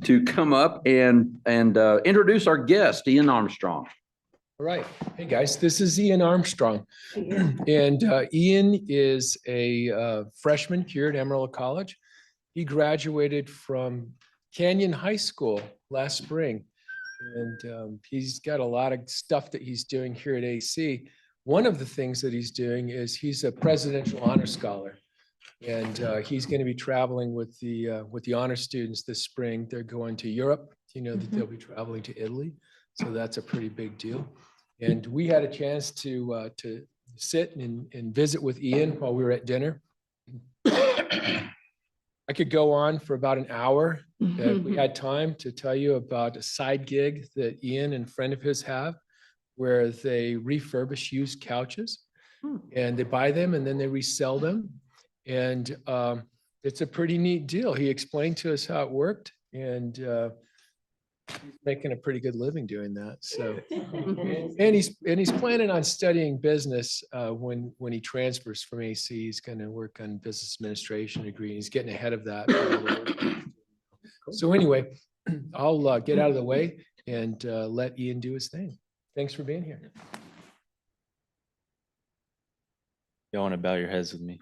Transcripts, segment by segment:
to come up and introduce our guest, Ian Armstrong. All right. Hey, guys, this is Ian Armstrong. And Ian is a freshman here at Amarillo College. He graduated from Canyon High School last spring. And he's got a lot of stuff that he's doing here at AC. One of the things that he's doing is he's a presidential honor scholar. And he's going to be traveling with the honor students this spring. They're going to Europe. You know that they'll be traveling to Italy. So that's a pretty big deal. And we had a chance to sit and visit with Ian while we were at dinner. I could go on for about an hour if we had time to tell you about a side gig that Ian and a friend of his have, where they refurbish used couches and they buy them and then they resell them. And it's a pretty neat deal. He explained to us how it worked, and he's making a pretty good living doing that. So, and he's planning on studying business when he transfers from AC. He's going to work on business administration degree. And he's getting ahead of that. So anyway, I'll get out of the way and let Ian do his thing. Thanks for being here. Y'all want to bow your heads with me?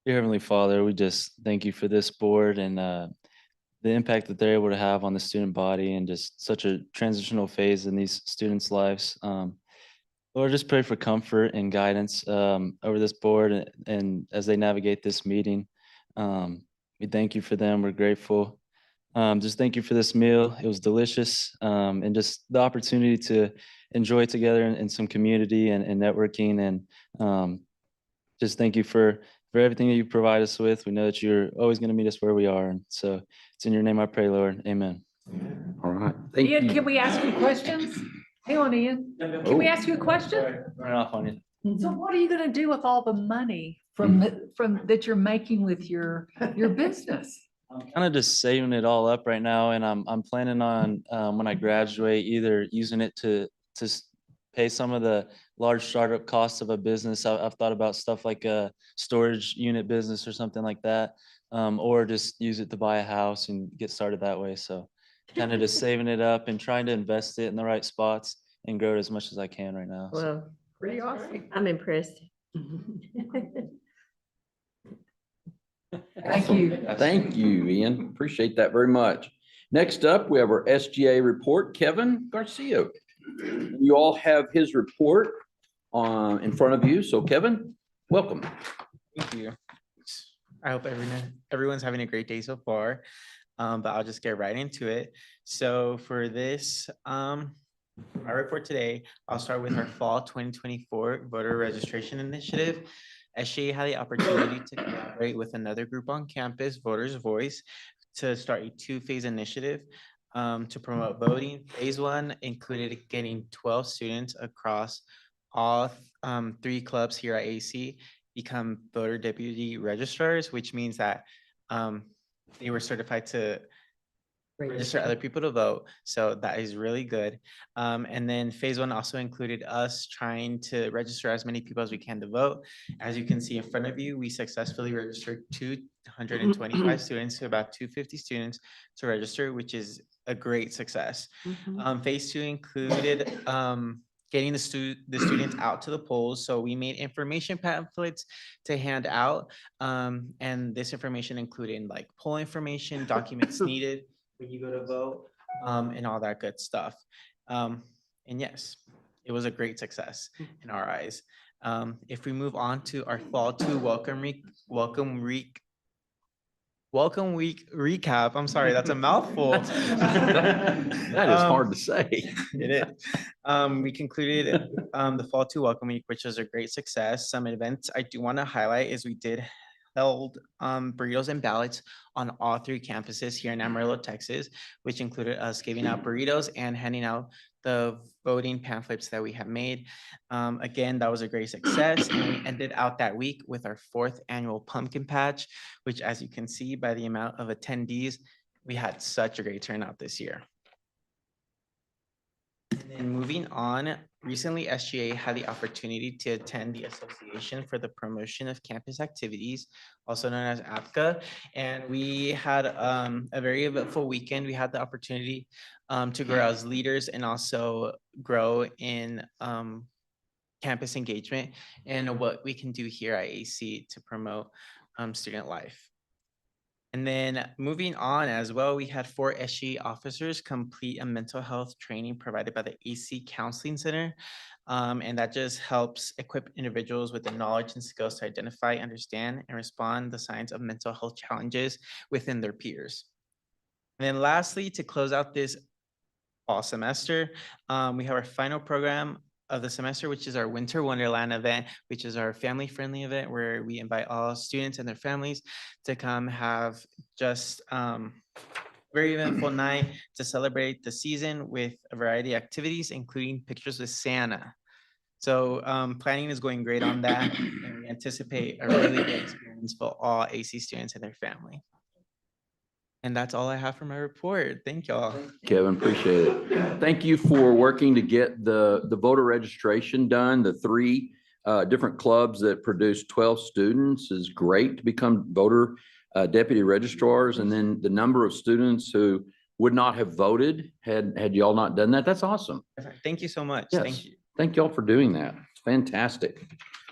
Dear Heavenly Father, we just thank you for this board and the impact that they're able to have on the student body and just such a transitional phase in these students' lives. Lord, just pray for comfort and guidance over this board and as they navigate this meeting. We thank you for them. We're grateful. Just thank you for this meal. It was delicious, and just the opportunity to enjoy together in some community and networking. And just thank you for everything that you provide us with. We know that you're always going to meet us where we are. And so it's in your name I pray, Lord. Amen. All right. Thank Ian, you. can we ask you questions? Hang on, Ian. Can we ask you a question? Run off on you. So what are you going to do with all the money from that you're making with your business? I'm kind of just saving it all up right now, and I'm planning on when I graduate either using it to pay some of the large startup costs of a business. I've thought about stuff like a storage unit business or something like that, or just use it to buy a house and get started that way. So kind of just saving it up and trying to invest it in the right spots and grow it as much as I can right now. So. Well, Pretty awesome. I'm impressed. Thank you. Thank you, Ian. Appreciate that very much. Next up, we have our SGA report, Kevin Garcia. You all have his report in front of you. So Kevin, welcome. Thank you. I hope everyone's having a great day so far, but I'll just get right into it. So for this, my report today, I'll start with our fall 2024 voter registration initiative. SGA had the opportunity to collaborate with another group on campus, Voters Voice, to start a two-phase initiative to promote voting. Phase one included getting 12 students across all three clubs here at AC become voter deputy registrars, which means that they were certified to register other people to vote. So that is really good. And then phase one also included us trying to register as many people as we can to vote. As you can see in front of you, we successfully registered 225 students to about 250 students to register, which is a great success. Phase two included getting the students out to the polls. So we made information pamphlets to hand out. And this information included like poll information, documents needed when you go to vote, and all that good stuff. And yes, it was a great success in our eyes. If we move on to our fall two welcome week recap. I'm sorry, that's a mouthful. That is hard to say. It is. We concluded the fall two welcome week, which was a great success. Some events I do want to highlight is we did held burritos and ballots on all three campuses here in Amarillo, Texas, which included us giving out burritos and handing out the voting pamphlets that we have made. Again, that was a great success. And we ended out that week with our 4th annual pumpkin patch, which, as you can see by the amount of attendees, we had such a great turnout this year. And then And moving on, recently SGA had the opportunity to attend the Association for the Promotion of Campus Activities, also known as APCA. And we had a very eventful weekend. We had the opportunity to grow as leaders and also grow in campus engagement and what we can do here at AC to promote student life. And then moving on as well, we had 4 SGA officers complete a mental health training provided by the AC Counseling Center. And that just helps equip individuals with the knowledge and skills to identify, understand, and respond to the signs of mental health challenges within their peers. And then lastly, to close out this fall semester, we have our final program of the semester, which is our Winter Wonderland event, which is our family-friendly event where we invite all students and their families to come have just very eventful night to celebrate the season with a variety of activities, including pictures with Santa. So planning is going great on that, and we anticipate a really great experience for all AC students and their family. And that's all I have for my report. Thank y'all. Kevin, appreciate it. Thank you for working to get the voter registration done. The 3 different clubs that produce 12 students is great to become voter deputy registrars. And then the number of students who would not have voted had y'all not done that. That's awesome. Thank you so much. Yes. Thank you. Thank y'all for doing that. It's fantastic.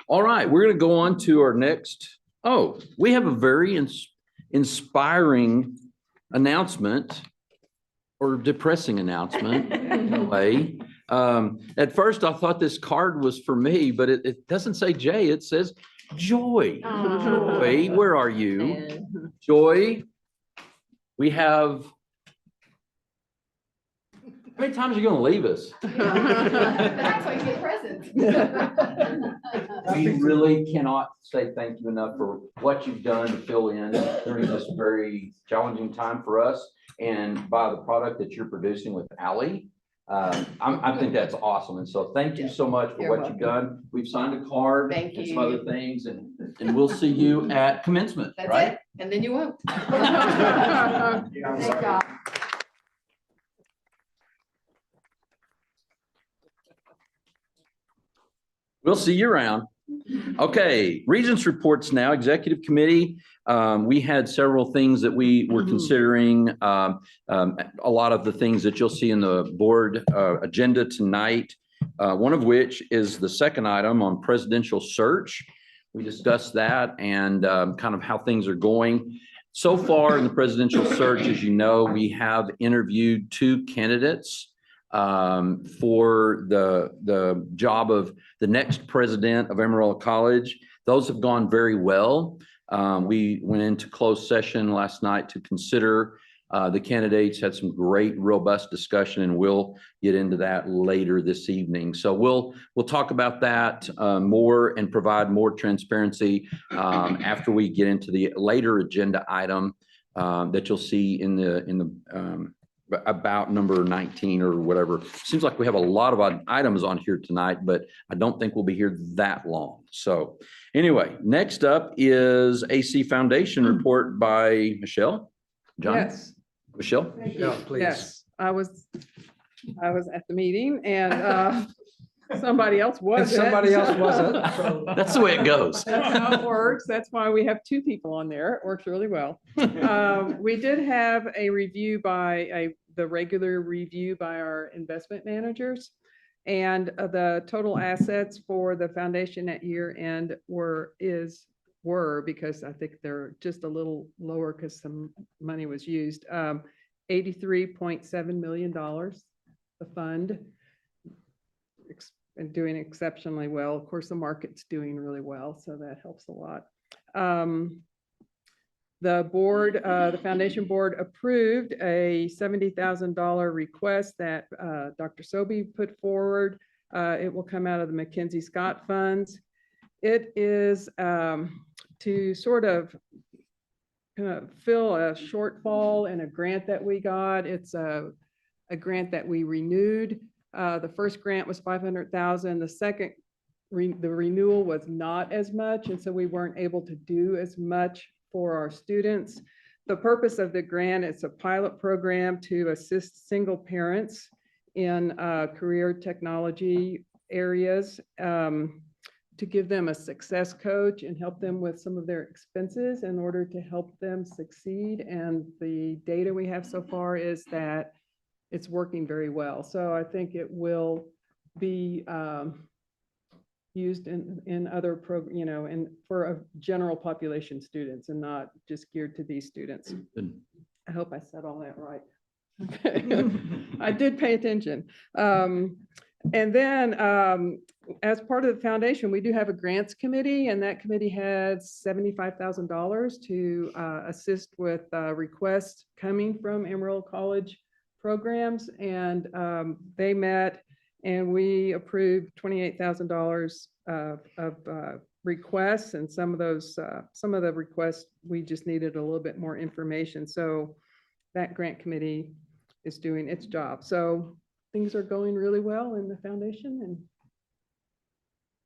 All right, we're going to go on to our next. Oh, we have a very inspiring announcement or depressing announcement in a way. At first I thought this card was for me, but it doesn't say Jay, it says Joy. Joy, where are you? Joy, we have. How many times are you gonna leave us? That's why you get presents. We really cannot say thank you enough for what you've done to fill in during this very challenging time for us, and by the product that you're producing with Allie. I think that's awesome. And so thank you so much for You're what you've done. We've signed a card Thank and some you. other things, and we'll see you at commencement, That's right? it, and then you won't. Thank God. We'll see you around. Okay, Regents reports now, Executive Committee. We had several things that we were considering. A lot of the things that you'll see in the board agenda tonight. One of which is the second item on presidential search. We discussed that and kind of how things are going. So far in the presidential search, as you know, we have interviewed 2 candidates for the job of the next president of Amarillo College. Those have gone very well. We went into closed session last night to consider the candidates, had some great robust discussion, and we'll get into that later this evening. So we'll talk about that more and provide more transparency after we get into the later agenda item that you'll see in the about number 19 or whatever. Seems like we have a lot of items on here tonight, but I don't think we'll be here that long. So anyway, next up is AC Foundation report by Michelle. John? Yes. Michelle? Yeah, please. Yes, I was at the meeting and somebody else wasn't. Somebody else wasn't. So That's the way it goes. That's how it works. That's why we have 2 people on there. It works really well. We did have a review the regular review by our investment managers. And the total assets for the foundation at year end were because I think they're just a little lower because some money was used. $83.7 million, the fund. And doing exceptionally well. Of course, the market's doing really well, so that helps a lot. The board, the foundation board approved a $70,000 request that Dr. Sobey put forward. It will come out of the McKinsey Scott funds. It is to sort of fill a shortfall in a grant that we got. It's a grant that we renewed. The first grant was $500,000. The second, the renewal was not as much, and so we weren't able to do as much for our students. The purpose of the grant is a pilot program to assist single parents in career technology areas, to give them a success coach and help them with some of their expenses in order to help them succeed. And the data we have so far is that it's working very well. So I think it will be used in other and for a general population students and not just geared to these students. Good. I hope I said all that right. Okay. I did pay attention. And then as part of the foundation, we do have a grants committee, and that committee had $75,000 to assist with requests coming from Amarillo College programs. And they met and we approved $28,000 of requests. And some of the requests, we just needed a little bit more information. So that grant committee is doing its job. So things are going really well in the foundation and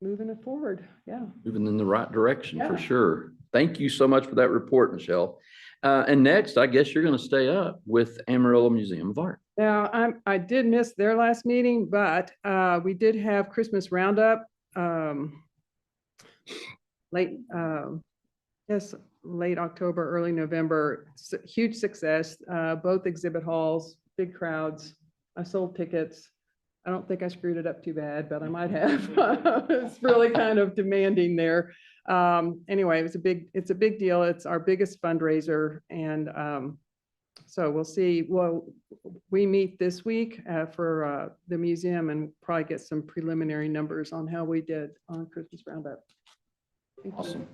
moving it forward. Yeah. Moving in the right direction for Yeah. sure. Thank you so much for that report, Michelle. And next, I guess you're going to stay up with Amarillo Museum of Art. Now, I did miss their last meeting, but we did have Christmas Roundup late, late October, early November. Huge success. Both exhibit halls, big crowds. I sold tickets. I don't think I screwed it up too bad, but I might have. It's really kind of demanding there. Anyway, it's a big deal. It's our biggest fundraiser. And so we'll see. Well, we meet this week for the museum and probably get some preliminary numbers on how we did on Christmas Roundup. Thank you. Awesome.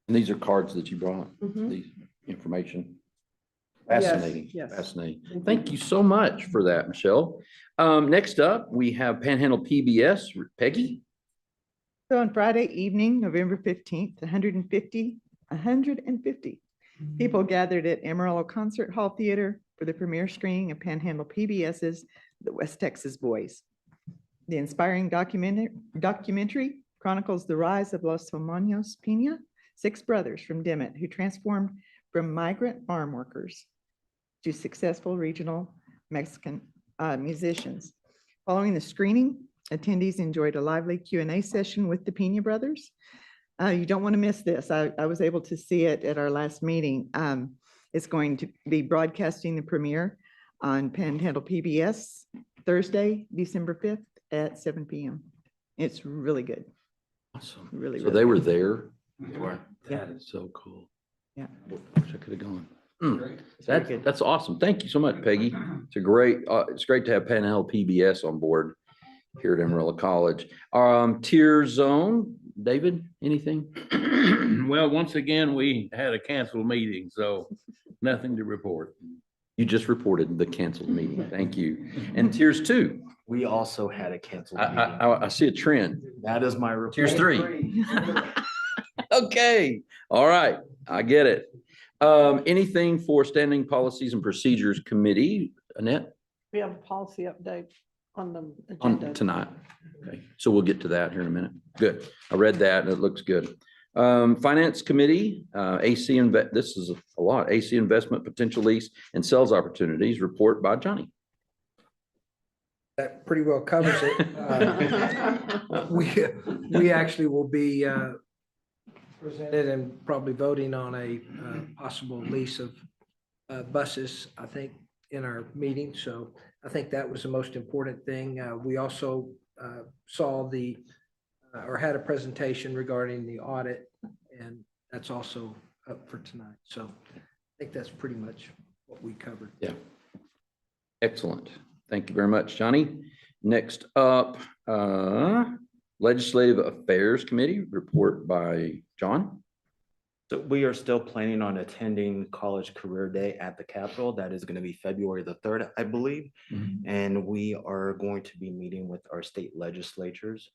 And these are cards that you brought, Mhm. these information. Yes, Fascinating, yes. fascinating. Thank you. Thank you so much for that, Michelle. Next up, we have Panhandle PBS, Peggy. So on Friday evening, November 15th, 150 people gathered at Amarillo Concert Hall Theater for the premiere screening of Panhandle PBS's The West Texas Boys. The inspiring documentary chronicles the rise of Los Homonios Pena, 6 brothers from Dimmitt who transformed from migrant farm workers to successful regional Mexican musicians. Following the screening, attendees enjoyed a lively Q&A session with the Pena brothers. You don't want to miss this. I was able to see it at our last meeting. It's going to be broadcasting the premiere on Panhandle PBS Thursday, December 5th at 7 p.m. It's really good. Awesome. Really, So really they were good. there. Yeah. That is so cool. Yeah. Wish I could have gone. It's very good. That's awesome. Thank you so much, Peggy. It's great to have Panhandle PBS on board here at Amarillo College. Tier Zone, David, anything? Well, once again, we had a canceled meeting, so nothing to report. You just reported the canceled meeting. Thank you. And Tiers 2, We also had a canceled meeting. I see a trend. That is my report. Tiers 3. Okay, all right, I get it. Anything for Standing Policies and Procedures Committee, Annette, We have a policy update on the on agenda. tonight? Okay, so we'll get to that here in a minute. Good, I read that and it looks good. Finance Committee, this is a lot, AC Investment Potential Lease and Sales Opportunities, report by Johnny. That pretty well covers it. We actually will be presented and probably voting on a possible lease of buses, I think, in our meeting. So I think that was the most important thing. We also saw or had a presentation regarding the audit, and that's also up for tonight. So I think that's pretty much what we covered. Yeah. Excellent. Thank you very much, Johnny. Next up, Legislative Affairs Committee, report by John. So we are still planning on attending College Career Day at the Capitol. That is going to be February the 3rd, I believe. Mhm. And we are going to be meeting with our state legislatures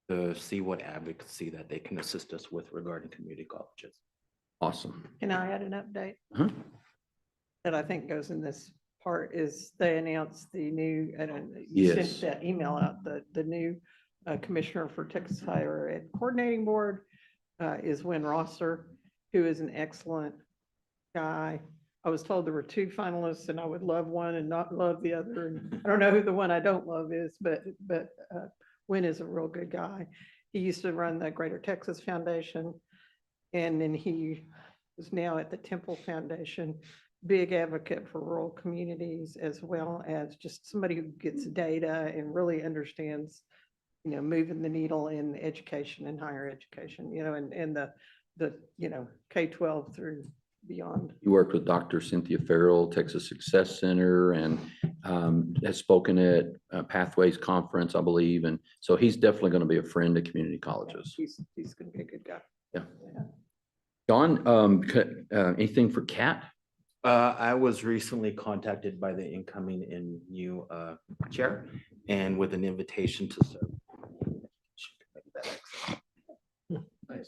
to see what advocacy that they can assist us with regarding community colleges. Awesome. Can I add an update? Uh-huh. That I think goes in this part is they announced the new, and you Yes. sent that email out, the new commissioner for Texas Higher Ed Coordinating Board is Wynn Rosser, who is an excellent guy. I was told there were two finalists and I would love one and not love the other. And I don't know who the one I don't love is, but Wynn is a real good guy. He used to run the Greater Texas Foundation. And then he is now at the Temple Foundation, big advocate for rural communities, as well as just somebody who gets data and really understands, moving the needle in education and higher education, and the K-12 through beyond. You worked with Dr. Cynthia Farrell, Texas Success Center, and has spoken at Pathways Conference, I believe. And so he's definitely going to be a friend to community colleges. He's going to be a good guy. Yeah. Don, anything for Kat? I was recently contacted by the incoming and new chair and with an invitation to serve.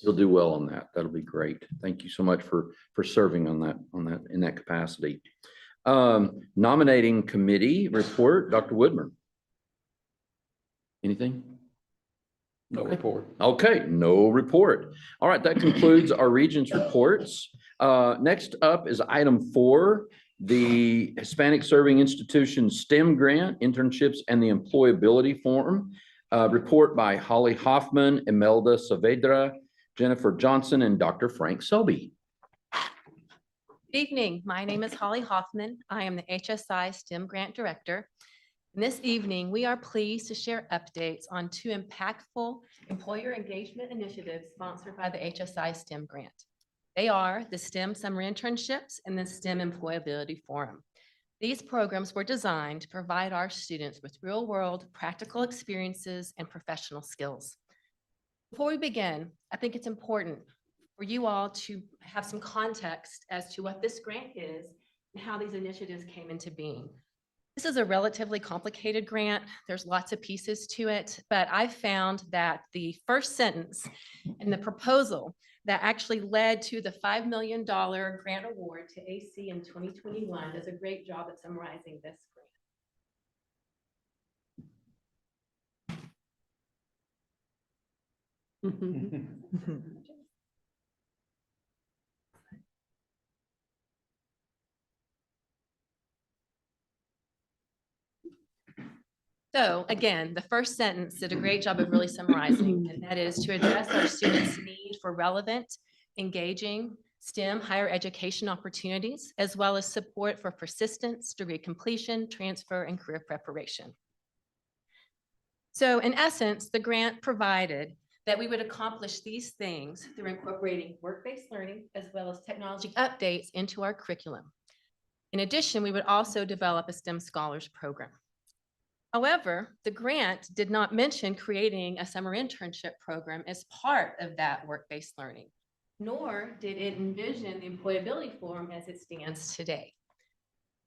You'll do well on that. That'll be great. Thank you so much for serving on that in that capacity. Nominating committee report, Dr. Woodmer. Anything? No report. Okay, no report. All right, that concludes our regents reports. Next up is item 4, the Hispanic Serving Institution STEM Grant, Internships and the Employability Forum. Report by Holly Hoffman, Imelda Saavedra, Jennifer Johnson, and Dr. Frank Selby. Good evening. My name is Holly Hoffman. I am the HSI STEM Grant Director. And this evening, we are pleased to share updates on 2 impactful employer engagement initiatives sponsored by the HSI STEM Grant. They are the STEM Summer Internships and the STEM Employability Forum. These programs were designed to provide our students with real-world practical experiences and professional skills. Before we begin, I think it's important for you all to have some context as to what this grant is and how these initiatives came into being. This is a relatively complicated grant. There's lots of pieces to it, but I found that the first sentence in the proposal that actually led to the $5 million grant award to AC in 2021 does a great job at summarizing this grant. So again, the first sentence did a great job of really summarizing, and that is to address our students' need for relevant, engaging STEM higher education opportunities, as well as support for persistence, degree completion, transfer, and career preparation. So in essence, the grant provided that we would accomplish these things through incorporating work-based learning as well as technology updates into our curriculum. In addition, we would also develop a STEM Scholars Program. However, the grant did not mention creating a summer internship program as part of that work-based learning, nor did it envision the Employability Forum as it stands today.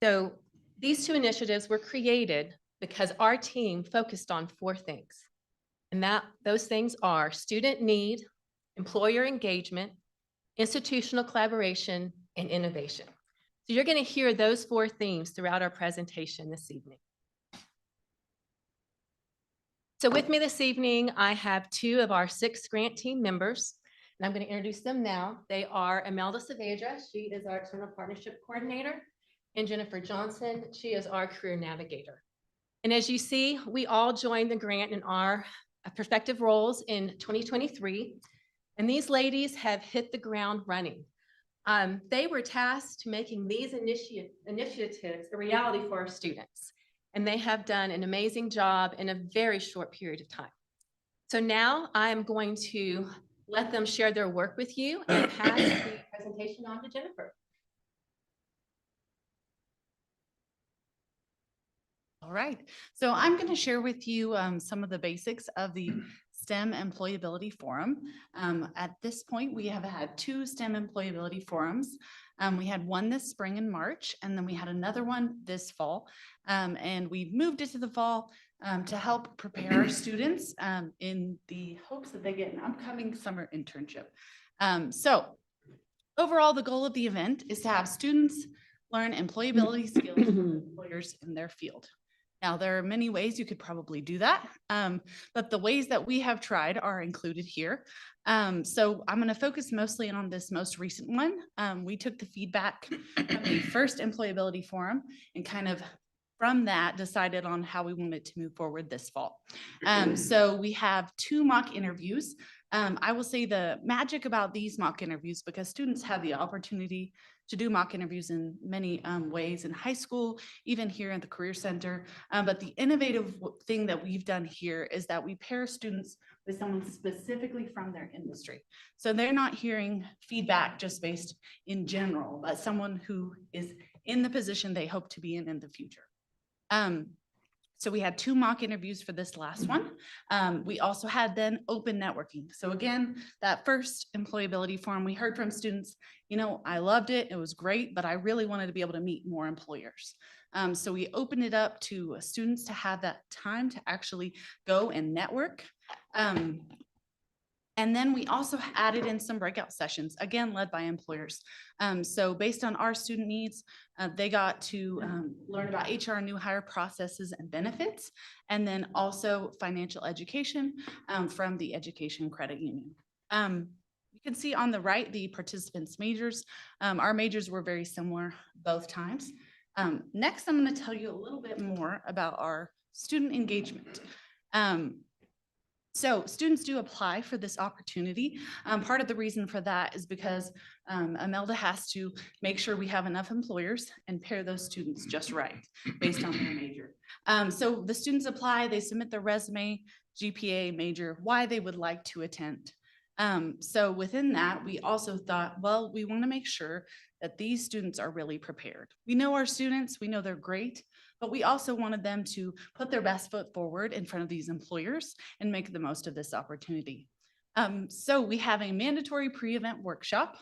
So these 2 initiatives were created because our team focused on 4 things. And those things are student need, employer engagement, institutional collaboration, and innovation. So you're going to hear those 4 themes throughout our presentation this evening. So with me this evening, I have 2 of our 6 grant team members, and I'm going to introduce them now. They are Imelda Saavedra. She is our External Partnership Coordinator, and Jennifer Johnson. She is our Career Navigator. And as you see, we all joined the grant in our prospective roles in 2023, and these ladies have hit the ground running. They were tasked to making these initiatives a reality for our students. And they have done an amazing job in a very short period of time. So now I'm going to let them share their work with you and pass the presentation on to Jennifer. All right, so I'm going to share with you some of the basics of the STEM Employability Forum. At this point, we have had 2 STEM Employability Forums. We had one this spring in March, and then we had another one this fall. And we moved it to the fall to help prepare our students in the hopes that they get an upcoming summer internship. So overall, the goal of the event is to have students learn employability skills from employers in their field. Now, there are many ways you could probably do that, but the ways that we have tried are included here. So I'm going to focus mostly on this most recent one. We took the feedback from the first employability forum and kind of from that decided on how we wanted to move forward this fall. So we have 2 mock interviews. I will say the magic about these mock interviews, because students have the opportunity to do mock interviews in many ways in high school, even here at the Career Center. But the innovative thing that we've done here is that we pair students with someone specifically from their industry. So they're not hearing feedback just based in general, but someone who is in the position they hope to be in the future. So we had 2 mock interviews for this last one. We also had then open networking. So again, that first employability forum, we heard from students, you know, I loved it, it was great, but I really wanted to be able to meet more employers. So we opened it up to students to have that time to actually go and network. And then we also added in some breakout sessions, again, led by employers. So based on our student needs, they got to learn about HR new hire processes and benefits, and then also financial education from the Education Credit Union. You can see on the right, the participants' majors. Our majors were very similar both times. Next, I'm going to tell you a little bit more about our student engagement. So students do apply for this opportunity. Part of the reason for that is because Imelda has to make sure we have enough employers and pair those students just right based on their major. So the students apply, they submit their resume, GPA, major, why they would like to attend. So within that, we also thought, well, we want to make sure that these students are really prepared. We know our students, we know they're great, but we also wanted them to put their best foot forward in front of these employers and make the most of this opportunity. So we have a mandatory pre-event workshop,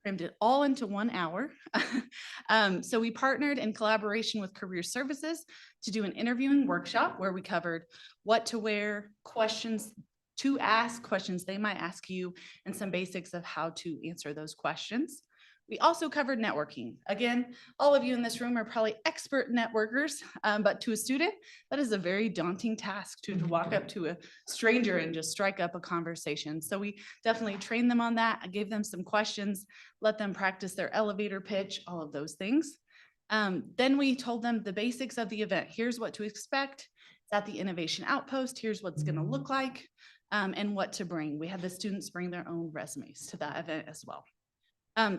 crammed it all into 1 hour. So we partnered in collaboration with Career Services to do an interviewing workshop where we covered what to wear, questions to ask, questions they might ask you, and some basics of how to answer those questions. We also covered networking. Again, all of you in this room are probably expert networkers, but to a student, that is a very daunting task to walk up to a stranger and just strike up a conversation. So we definitely trained them on that. I gave them some questions, let them practice their elevator pitch, all of those things. Then we told them the basics of the event. Here's what to expect. It's at the Innovation Outpost. Here's what's going to look like and what to bring. We had the students bring their own resumes to that event as well.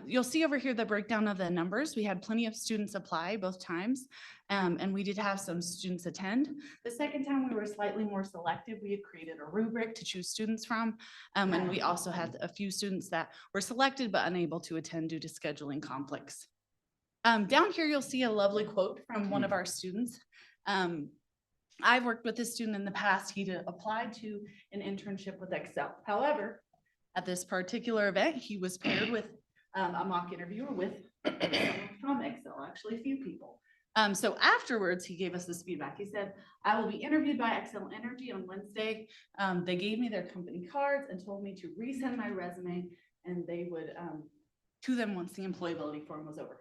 You'll see over here the breakdown of the numbers. We had plenty of students apply both times, and we did have some students attend. The second time we were slightly more selective. We had created a rubric to choose students from, and we also had a few students that were selected but unable to attend due to scheduling conflicts. Down here, you'll see a lovely quote from one of our students. I've worked with this student in the past. He applied to an internship with Excel. However, at this particular event, he was paired with a mock interviewer with from Excel, actually a few people. So afterwards, he gave us this feedback. He said, I will be interviewed by Excel Energy on Wednesday. They gave me their company cards and told me to resend my resume, and they would to them once the employability forum was over.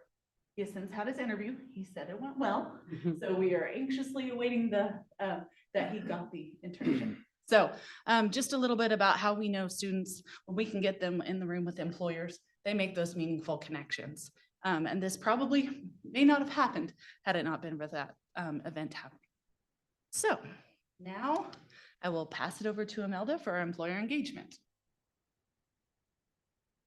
He has since had his interview. He said it went well. So we are anxiously awaiting that he got the internship. So just a little bit about how we know students, when we can get them in the room with employers, they make those meaningful connections. And this probably may not have happened had it not been for that event happening. So now I will pass it over to Imelda for our employer engagement.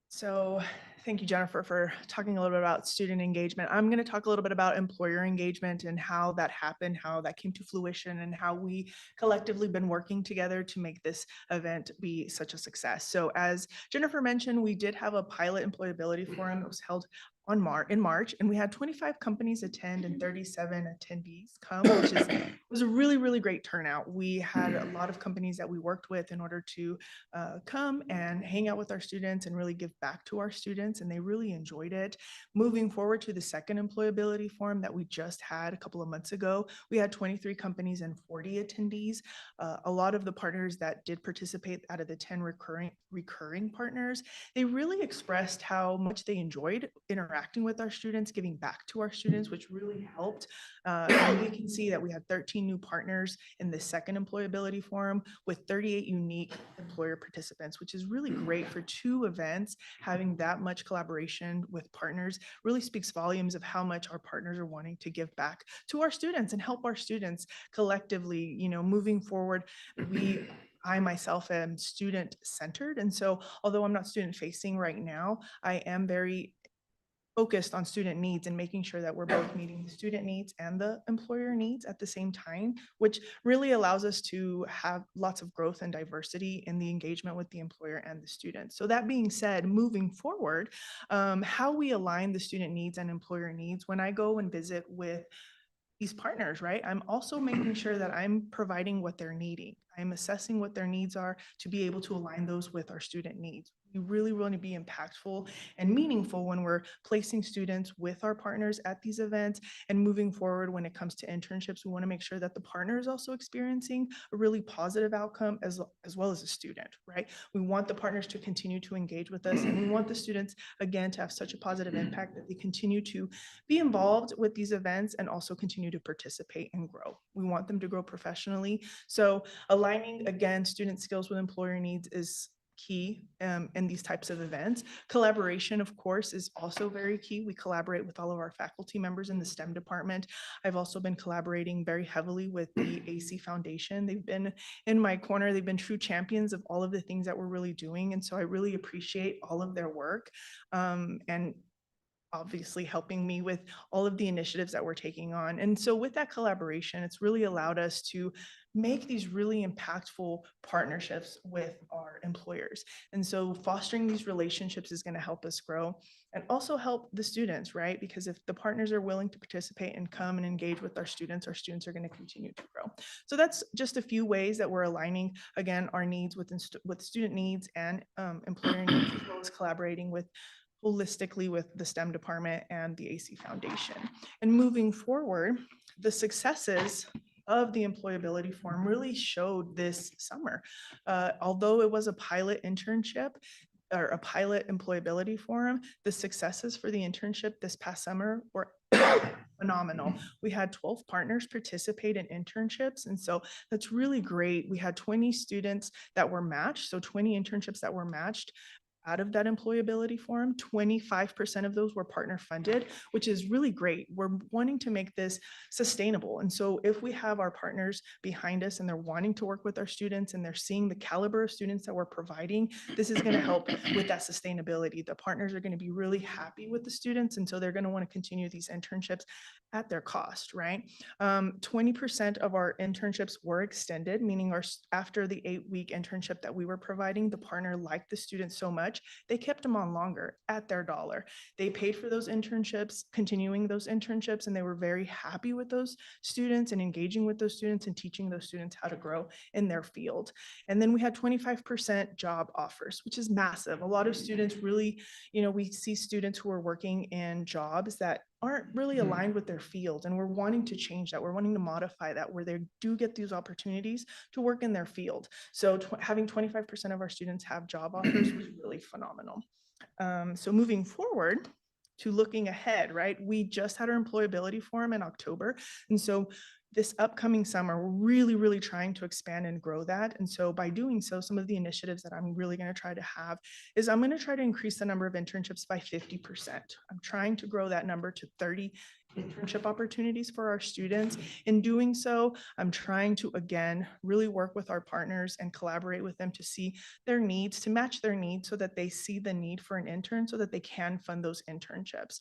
So thank you, Jennifer, for talking a little bit about student engagement. I'm going to talk a little bit about employer engagement and how that happened, how that came to fruition, and how we collectively been working together to make this event be such a success. So as Jennifer mentioned, we did have a pilot employability forum that was held in March, and we had 25 companies attend and 37 attendees come, which was a really, really great turnout. We had a lot of companies that we worked with in order to come and hang out with our students and really give back to our students. students and they really enjoyed it. Moving forward to the second employability forum that we just had a couple of months ago, we had 23 companies and 40 attendees. A lot of the partners that did participate out of the 10 recurring partners, they really expressed how much they enjoyed interacting with our students, giving back to our students, which really helped. And we can see that we had 13 new partners in the second employability forum with 38 unique employer participants, which is really great for 2 events. Having that much collaboration with partners really speaks volumes of how much our partners are wanting to give back to our students and help our students collectively, moving forward. I myself am student centered. And so although I'm not student facing right now, I am very focused on student needs and making sure that we're both meeting the student needs and the employer needs at the same time, which really allows us to have lots of growth and diversity in the engagement with the employer and the student. So that being said, moving forward, how we align the student needs and employer needs when I go and visit with these partners, right? I'm also making sure that I'm providing what they're needing. I'm assessing what their needs are to be able to align those with our student needs. We really want to be impactful and meaningful when we're placing students with our partners at these events and moving forward when it comes to internships. We want to make sure that the partner is also experiencing a really positive outcome as well as a student, right? We want the partners to continue to engage with us and we want the students, again, to have such a positive impact that they continue to be involved with these events and also continue to participate and grow. We want them to grow professionally. So aligning, again, student skills with employer needs is key in these types of events. Collaboration, of course, is also very key. We collaborate with all of our faculty members in the STEM department. I've also been collaborating very heavily with the AC Foundation. They've been in my corner. They've been true champions of all of the things that we're really doing. And so I really appreciate all of their work. And obviously helping me with all of the initiatives that we're taking on. And so with that collaboration, it's really allowed us to make these really impactful partnerships with our employers. And so fostering these relationships is going to help us grow and also help the students, right? Because if the partners are willing to participate and come and engage with our students are going to continue to grow. So that's just a few ways that we're aligning, again, our needs with student needs and employer needs, as well as collaborating holistically with the STEM department and the AC Foundation. And moving forward, the successes of the employability forum really showed this summer. Although it was a pilot internship or a pilot employability forum, the successes for the internship this past summer were phenomenal. We had 12 partners participate in internships. And so that's really great. We had 20 students that were matched. So 20 internships that were matched. Out of that employability forum, 25% of those were partner funded, which is really great. We're wanting to make this sustainable. And so if we have our partners behind us and they're wanting to work with our students and they're seeing the caliber of students that we're providing, this is going to help with that sustainability. The partners are going to be really happy with the students. And so they're going to want to continue these internships at their cost, right? 20% of our internships were extended, meaning after the 8-week internship that we were providing, the partner liked the students so much, they kept them on longer at their dollar. They paid for those internships, continuing those internships, and they were very happy with those students and engaging with those students and teaching those students how to grow in their field. And then we had 25% job offers, which is massive. A lot of students really, we see students who are working in jobs that aren't really aligned with their field. And we're wanting to change that. We're wanting to modify that where they do get these opportunities to work in their field. So having 25% of our students have job offers was really phenomenal. So moving forward to looking ahead, right? We just had our employability forum in October. And so this upcoming summer, we're really, really trying to expand and grow that. And so by doing so, some of the initiatives that I'm really going to try to have is I'm going to try to increase the number of internships by 50%. I'm trying to grow that number to 30 internship opportunities for our students. In doing so, I'm trying to, again, really work with our partners and collaborate with them to see their needs, to match their needs so that they see the need for an intern so that they can fund those internships.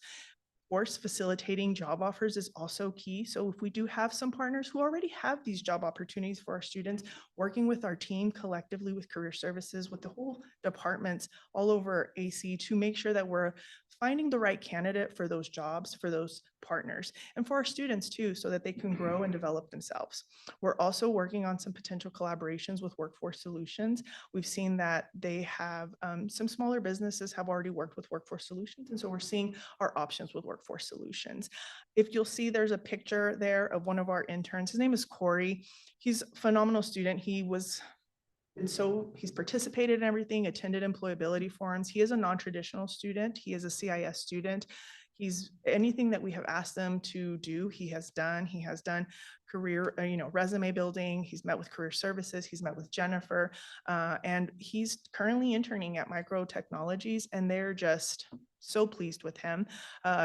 Of course, facilitating job offers is also key. So if we do have some partners who already have these job opportunities for our students, working with our team collectively with career services, with the whole departments all over AC to make sure that we're finding the right candidate for those jobs, for those partners, and for our students too, so that they can grow and develop themselves. We're also working on some potential collaborations with Workforce Solutions. We've seen that they have some smaller businesses have already worked with Workforce Solutions, and so we're seeing our options with Workforce Solutions. If you'll see, there's a picture there of one of our interns. His name is Corey. He's a phenomenal student. He's participated in everything, attended employability forums. He is a non-traditional student. He is a CIS student. He's anything that we have asked them to do, he has done. He has done career, resume building. He's met with career services. He's met with Jennifer, and he's currently interning at Micro Technologies, and they're just so pleased with him.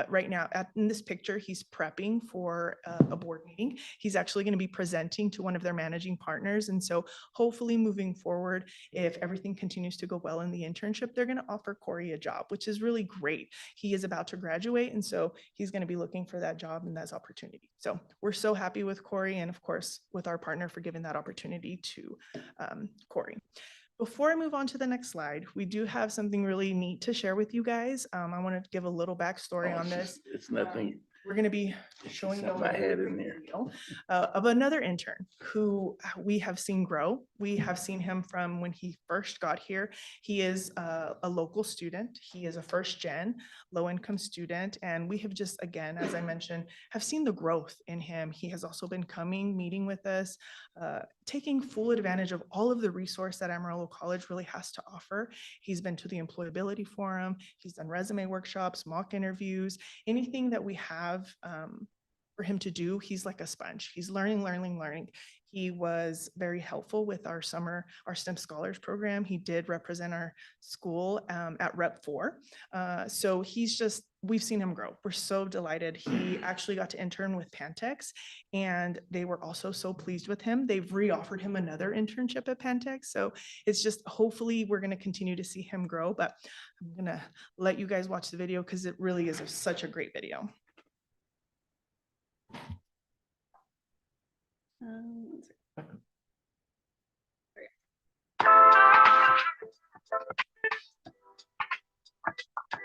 Right now, in this picture, he's prepping for a board meeting. He's actually going to be presenting to one of their managing partners. And so hopefully moving forward, if everything continues to go well in the internship, they're going to offer Corey a job, which is really great. He is about to graduate, and so he's going to be looking for that job and that opportunity. So we're so happy with Corey, and of course, with our partner for giving that opportunity to Corey. Before I move on to the next slide, we do have something really neat to share with you guys. I want to give a little backstory on this. It's nothing. We're going to be showing you a Something I little had bit in there. of another intern who we have seen grow. We have seen him from when he first got here. He is a local student. He is a first gen low income student. And we have just, again, as I mentioned, have seen the growth in him. He has also been coming, meeting with us, taking full advantage of all of the resource that Amarillo College really has to offer. He's been to the employability forum. He's done resume workshops, mock interviews, anything that we have for him to do. He's like a sponge. He's learning. He was very helpful with our STEM Scholars program. He did represent our school at Rep 4. So we've seen him grow. We're so delighted. He actually got to intern with Pantex, and they were also so pleased with him. They've reoffered him another internship at Pantex. So it's just, hopefully we're going to continue to see him grow, but I'm going to let you guys watch the video because it really is such a great video.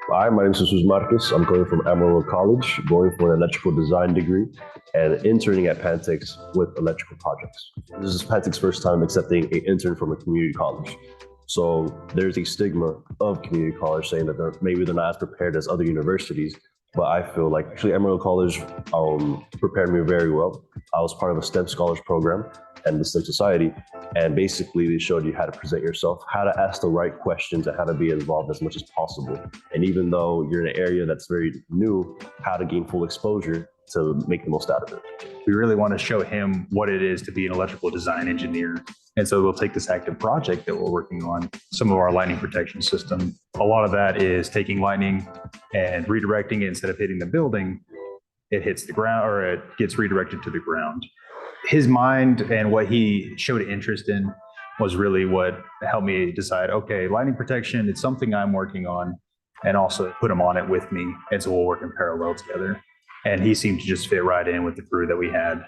Hi, my name is Jesus Marquez. I'm going from Amarillo College, going for an electrical design degree and interning at Pantex with electrical projects. This is Pantex's first time accepting an intern from a community college. So there's a stigma of community college saying that maybe they're not as prepared as other universities. But I feel like actually Amarillo College prepared me very well. I was part of a STEM Scholars program and the STEM Society. And basically they showed you how to present yourself, how to ask the right questions, and how to be involved as much as possible. And even though you're in an area that's very new, how to gain full exposure to make the most out of it. We really want to show him what it is to be an electrical design engineer. And so we'll take this active project that we're working on, some of our lightning protection system. A lot of that is taking lightning and redirecting it. Instead of hitting the building, it hits the ground, or it gets redirected to the ground. His mind and what he showed interest in was really what helped me decide, okay, lightning protection, it's something I'm working on, and also put him on it with me. And so we'll work in parallel together. And he seemed to just fit right in with the crew that we had.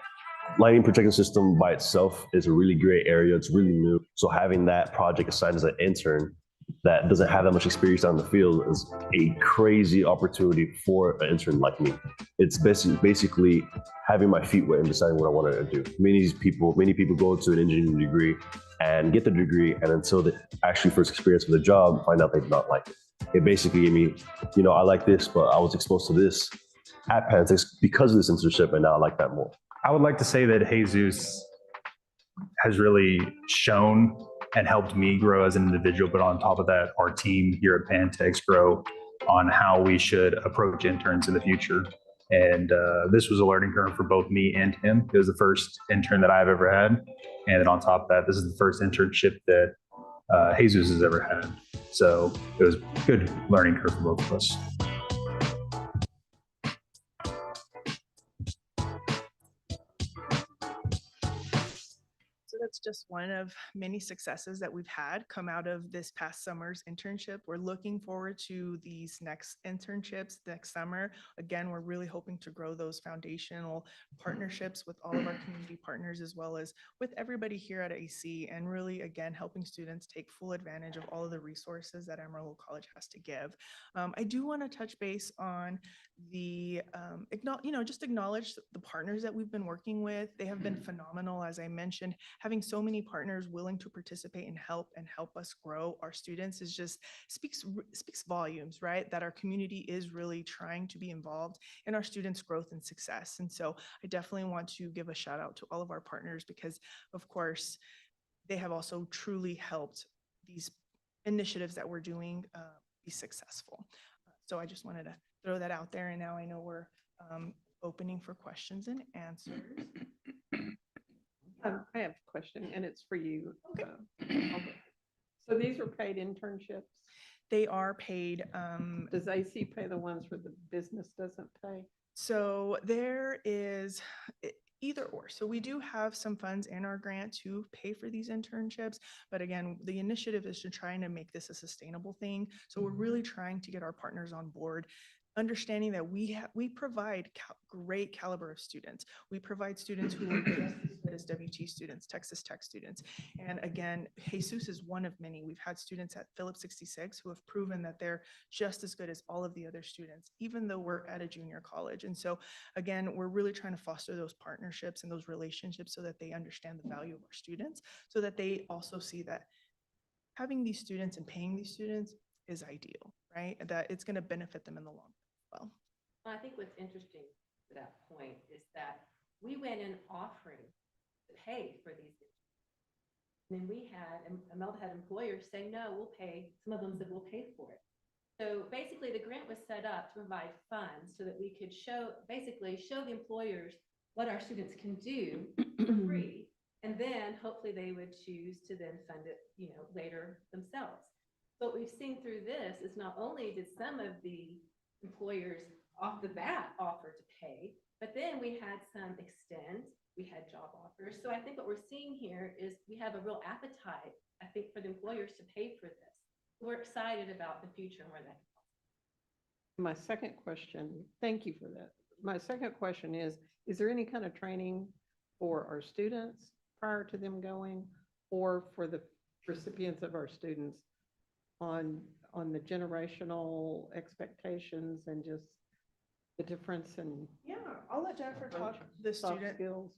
Lightning protection system by itself is a really great area. It's really new. So having that project assigned as an intern that doesn't have that much experience on the field is a crazy opportunity for an intern like me. It's basically having my feet wet and deciding what I want to do. Many people go to an engineering degree and get the degree, and until they actually first experience with the job, find out they do not like it. It basically gave me, I like this, but I was exposed to this at Pantex because of this internship, and now I like that more. I would like to say that Jesus has really shown and helped me grow as an individual, but on top of that, our team here at Pantex grow on how we should approach interns in the future. And this was a learning curve for both me and him. It was the first intern that I've ever had. And then on top of that, this is the first internship that Jesus has ever had. So it was a good learning curve for both of us. So that's just one of many successes that we've had come out of this past summer's internship. We're looking forward to these next internships next summer. Again, we're really hoping to grow those foundational partnerships with all of our community partners, as well as with everybody here at AC, and really, again, helping students take full advantage of all of the resources that Amarillo College has to give. I do want to touch base on the, just acknowledge the partners that we've been working with. They have been phenomenal, as I mentioned. Having so many partners willing to participate and help us grow our students is just speaks volumes, right? That our community is really trying to be involved in our students' growth and success. And so I definitely want to give a shout out to all of our partners because, of course, they have also truly helped these initiatives that we're doing be successful. So I just wanted to throw that out there. And now I know we're opening for questions and answers. I have a question and it's for you. So these are paid internships? They are paid. Does AC pay the ones where the business doesn't pay? So there is either or. So we do have some funds in our grant to pay for these internships. But again, the initiative is to try to make this a sustainable thing. So we're really trying to get our partners on board, understanding that we provide great caliber of students. We provide students who are just as good as WT students, Texas Tech students. And again, Jesus is one of many. We've had students at Phillips 66 who have proven that they're just as good as all of the other students, even though we're at a junior college. And so again, we're really trying to foster those partnerships and those relationships so that they understand the value of our students, so that they also see that having these students and paying these students is ideal, right? That it's going to benefit them in the long run. Well, I think what's interesting to that point is that we went in offering to pay for these. And then we had, Imelda had employers say, no, we'll pay. Some of them said, we'll pay for it. So basically the grant was set up to provide funds so that we could show the employers what our students can do for free. And then hopefully they would choose to then fund it, later themselves. So what we've seen through this is not only did some of the employers off the bat offer to pay, but then we had some extend, we had job offers. So I think what we're seeing here is we have a real appetite, I think, for the employers to pay for this. We're excited about the future and where that goes. My second question, thank you for that. My second question is there any kind of training for our students prior to them going, or for the recipients of our students on the generational expectations and just the difference in? Yeah, I'll let Jennifer talk the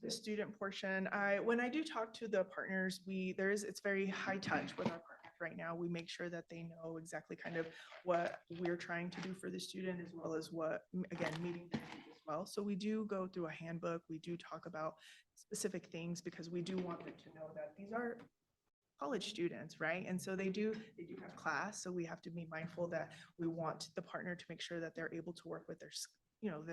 student portion. When I do talk to the partners, it's very high touch with our partners right now. We make sure that they know exactly kind of what we're trying to do for the student, as well as what, again, meeting their needs as well. So we do go through a handbook. We do talk about specific things because we do want them to know that these are college students, right? And so they do have class. So we have to be mindful that we want the partner to make sure that they're able to work with their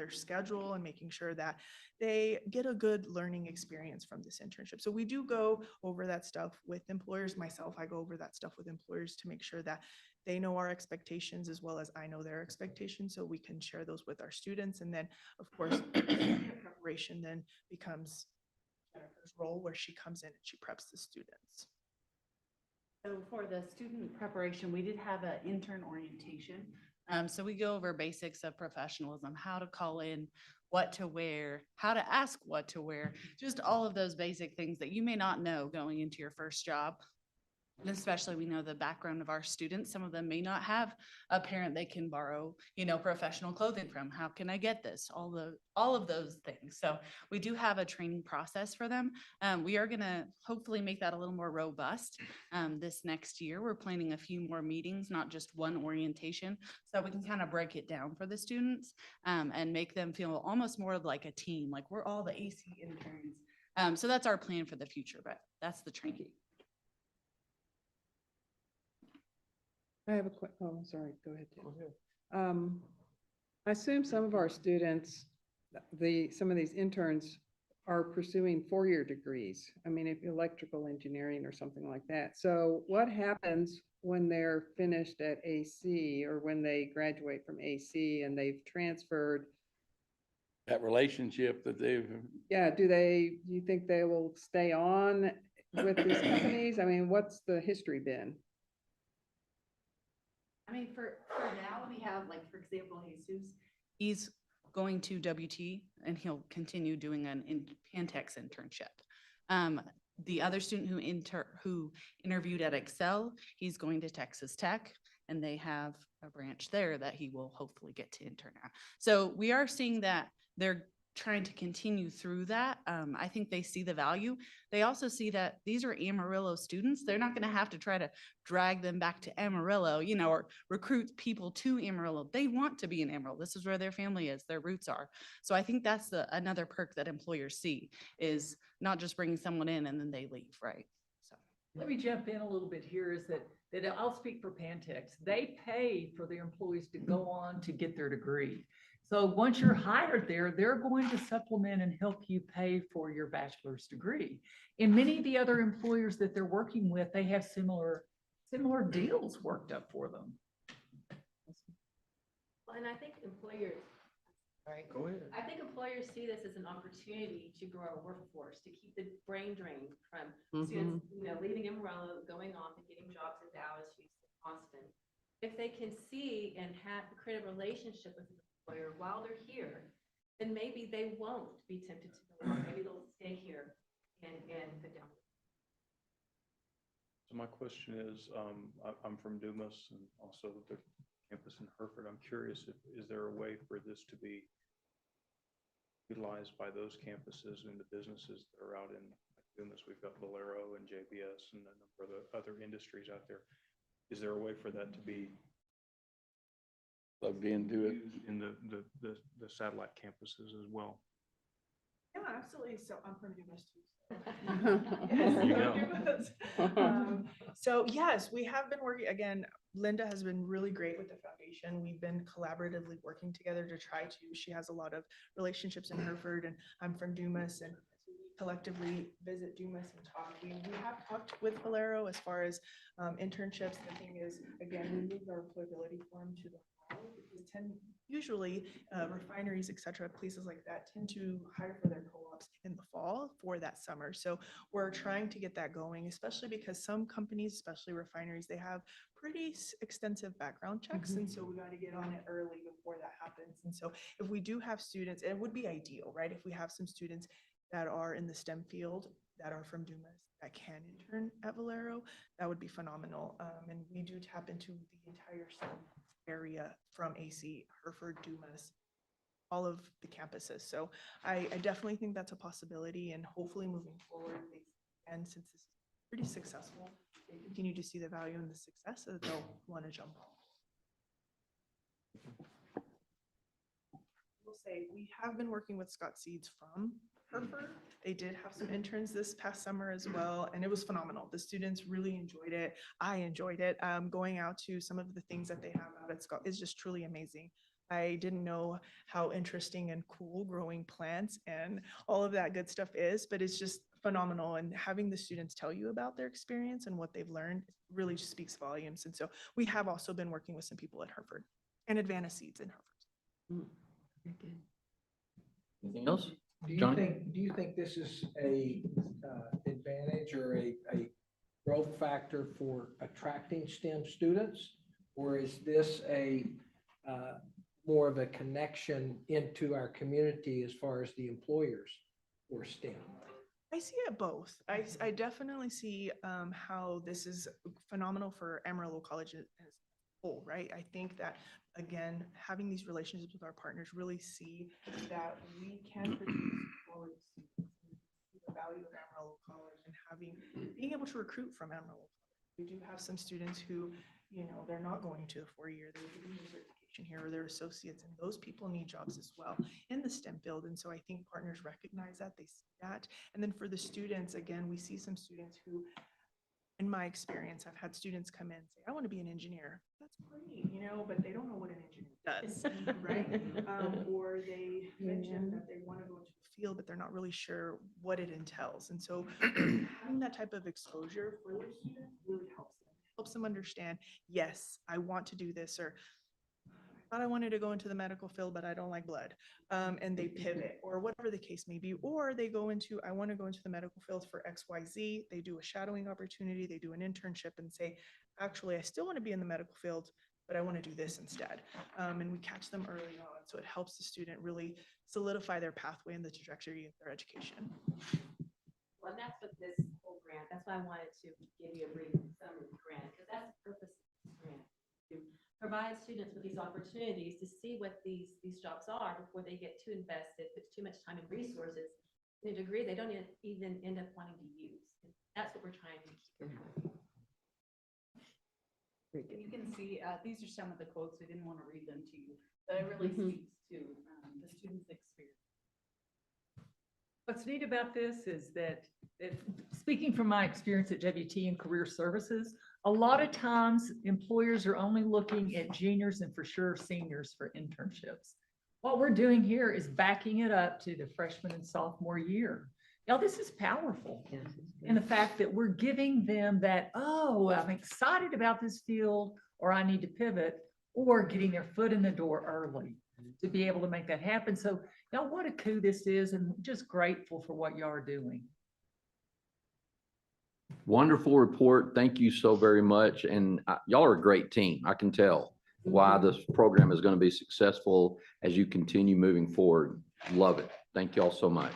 schedule and making sure that they get a good learning experience from this internship. So we do go over that stuff with employers. Myself, I go over that stuff with employers to make sure that they know our expectations as well as I know their expectations, so we can share those with our students. And then, of course, preparation then becomes Jennifer's role, where she comes in and she preps the students. So for the student preparation, we did have an intern orientation. So we go over basics of professionalism, how to call in, what to wear, how to ask what to wear, just all of those basic things that you may not know going into your first job. And especially we know the background of our students. Some of them may not have a parent they can borrow, professional clothing from. How can I get this? All of those things. So we do have a training process for them. We are going to hopefully make that a little more robust this next year. We're planning a few more meetings, not just one orientation, so we can kind of break it down for the students and make them feel almost more like a team, like we're all the AC interns. So that's our plan for the future, but that's the training. I have a quick, sorry, go ahead. I assume some of our students, some of these interns are pursuing four-year degrees. I mean, if electrical engineering or something like that. So what happens when they're finished at AC or when they graduate from AC and they've transferred? That relationship that they've. Yeah, do you think they will stay on with these companies? I mean, what's the history been? I mean, for now, we have, like, for example, Jesus, he's going to WT and he'll continue doing an Pantex internship. The other student who interviewed at Excel, he's going to Texas Tech, and they have a branch there that he will hopefully get to intern at. So we are seeing that they're trying to continue through that. I think they see the value. They also see that these are Amarillo students. They're not going to have to try to drag them back to Amarillo, you know, or recruit people to Amarillo. They want to be in Amarillo. This is where their family is, their roots are. So I think that's another perk that employers see, is not just bringing someone in and then they leave, right? So Let me jump in a little bit here, is that I'll speak for Pantex. They pay for their employees to go on to get their degree. So once you're hired there, they're going to supplement and help you pay for your bachelor's degree. In many of the other employers that they're working with, they have similar deals worked up for them. Well, and I think employers, right? Go ahead. I think employers see this as an opportunity to grow our workforce, to keep the brain drain from students, you know, leaving Amarillo, going off and getting jobs in Dallas, Houston, Austin. If they can see and create a relationship with an employer while they're here, then maybe they won't be tempted to go on. Maybe they'll stay here and go down. So my question is, I'm from Dumas and also the campus in Hereford. I'm curious, is there a way for this to be utilized by those campuses and the businesses that are out in Dumas? We've got Valero and JBS and a number of the other industries out there. Is there a way for that to be plugged into it in the satellite campuses as well? Yeah, absolutely. So I'm from Dumas too. There you go. So yes, we have been working, again, Linda has been really great with the foundation. We've been collaboratively working together to try to, she has a lot of relationships in Hereford, and I'm from Dumas, and we collectively visit Dumas and talk. We have talked with Valero as far as internships. The thing is, again, we moved our employability form to the fall, because usually refineries, et cetera, places like that tend to hire for their co-ops in the fall for that summer. So we're trying to get that going, especially because some companies, especially refineries, they have pretty extensive background checks. And so we got to get on it early before that happens. And so if we do have students, it would be ideal, right? If we have some students that are in the STEM field that are from Dumas that can intern at Valero, that would be phenomenal. And we do tap into the entire STEM area from AC, Hereford, Dumas, all of the campuses. So I definitely think that's a possibility, and hopefully moving forward, and since this is pretty successful, they continue to see the value and the success that they'll want to jump on. We'll say we have been working with Scott Seeds from Hereford. They did have some interns this past summer as well, and it was phenomenal. The students really enjoyed it. I enjoyed it. Going out to some of the things that they have out at Scott is just truly amazing. I didn't know how interesting and cool growing plants and all of that good stuff is, but it's just phenomenal. And having the students tell you about their experience and what they've learned really just speaks volumes. And so we have also been working with some people at Hereford and Advantage Seeds in Hereford. Anything else? Do you think this is a advantage or a growth factor for attracting STEM students? Or is this a more of a connection into our community as far as the employers for STEM? I see it both. I definitely see how this is phenomenal for Amarillo College as a whole, right? I think that, again, having these relationships with our partners really see that we can produce quality students, the value of Amarillo College, and being able to recruit from Amarillo College. We do have some students who, you know, they're not going to the 4-year, they're getting their certification here, or their associates, and those people need jobs as well in the STEM field. And so I think partners recognize that, they see that. And then for the students, again, we see some students who, in my experience, I've had students come in and say, I want to be an engineer. That's great, you know, but they don't know what an engineer does, right? Or they mention that they want to go into a field, but they're not really sure what it entails. And so having that type of exposure for their students really helps them understand, yes, I want to do this, or I thought I wanted to go into the medical field, but I don't like blood. And they pivot or whatever the case may be, or they go into, I want to go into the medical field for XYZ. They do a shadowing opportunity, they do an internship and say, actually, I still want to be in the medical field, but I want to do this instead. And we catch them early on. So it helps the student really solidify their pathway and the trajectory of their education. Well, and that's what this whole grant, that's why I wanted to give you a brief summary of the grant, because that's the purpose of this grant. To provide students with these opportunities to see what these jobs are before they get too invested, put too much time and resources in a degree they don't even end up wanting to use. That's what we're trying to keep them from. You can see, these are some of the quotes. We didn't want to read them to you, but it really speaks to the student's experience. What's neat about this is that, speaking from my experience at WT and career services, a lot of times employers are only looking at juniors and for sure seniors for internships. What we're doing here is backing it up to the freshman and sophomore year. Now, this is powerful. And the fact that we're giving them that, oh, I'm excited about this field, or I need to pivot, or getting their foot in the door early to be able to make that happen. So y'all, what a coup this is, and just grateful for what y'all are doing. Wonderful report. Thank you so very much. And y'all are a great team. I can tell why this program is going to be successful as you continue moving forward. Love it. Thank you all so much.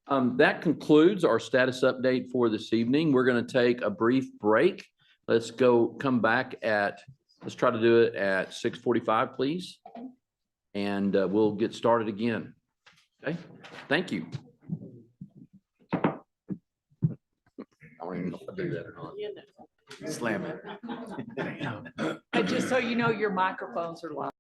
That concludes our status update for this evening. We're going to take a brief break. Let's come back let's try to do it at 6:45, please. And we'll get started again. Okay, thank you. I don't even know if I do that or not. Slam it. And just so you know, your microphones are live.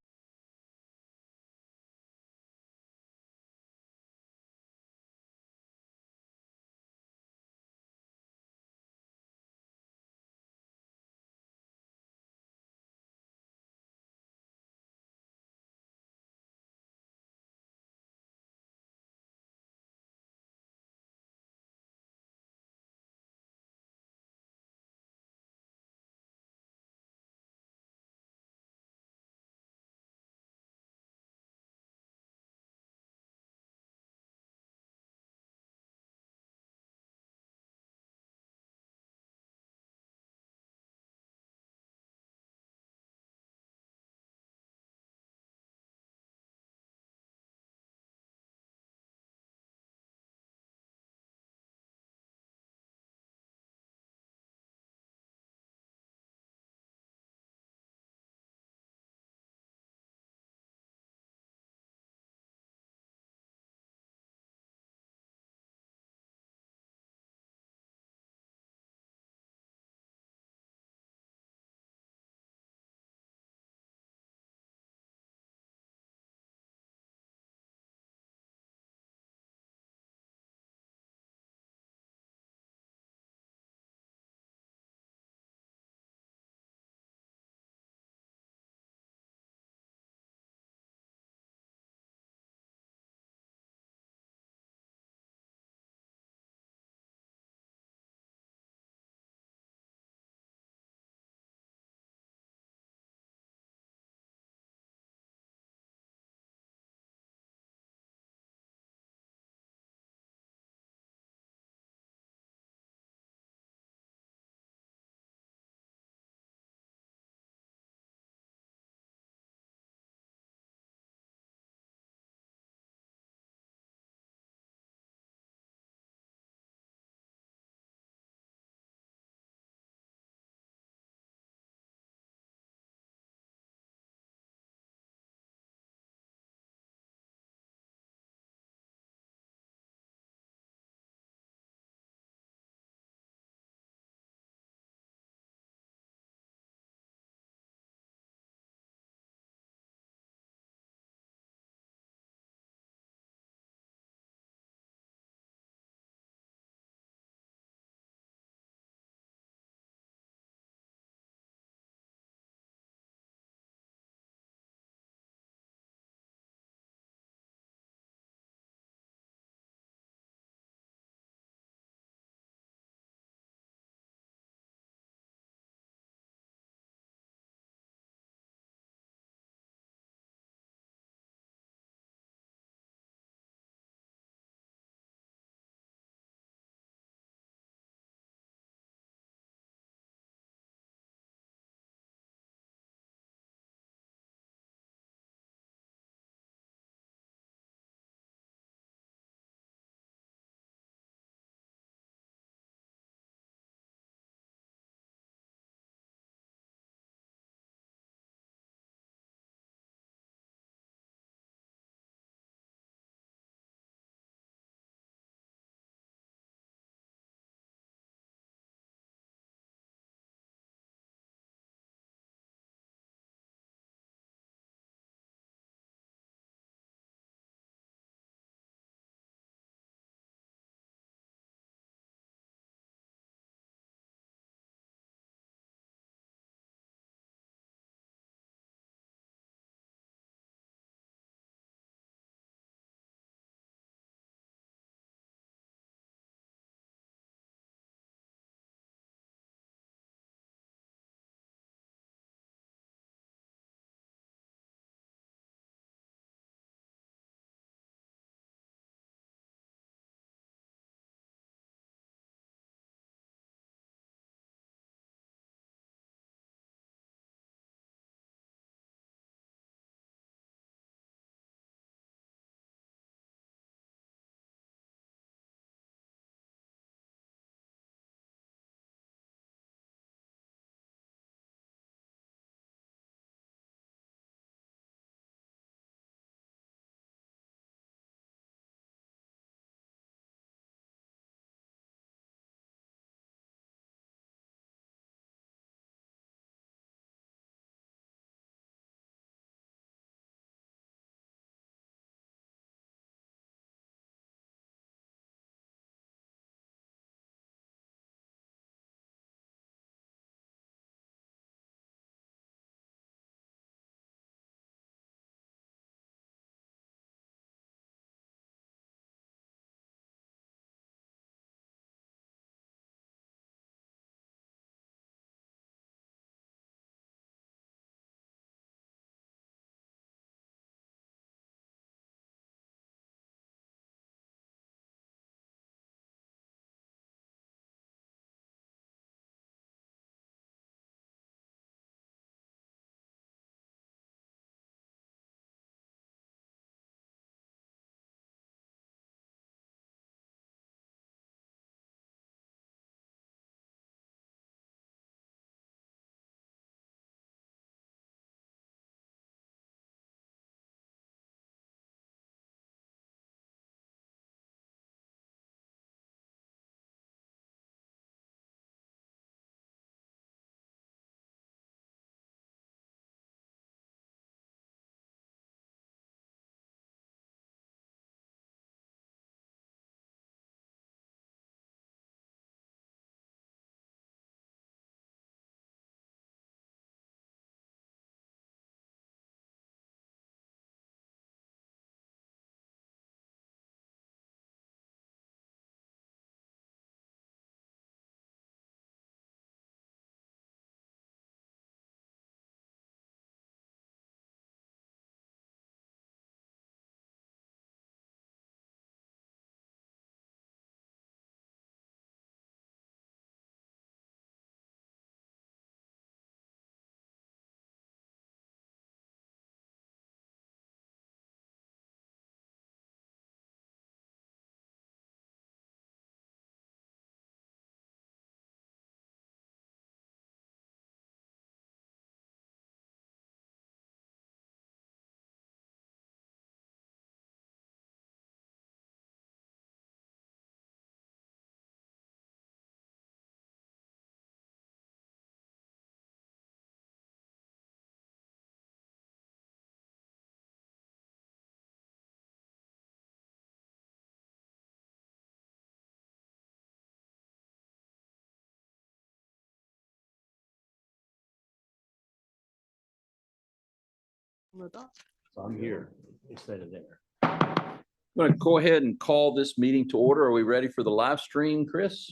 So I'm here instead of there. I'm going to go ahead and call this meeting to order. Are we ready for the live stream, Chris?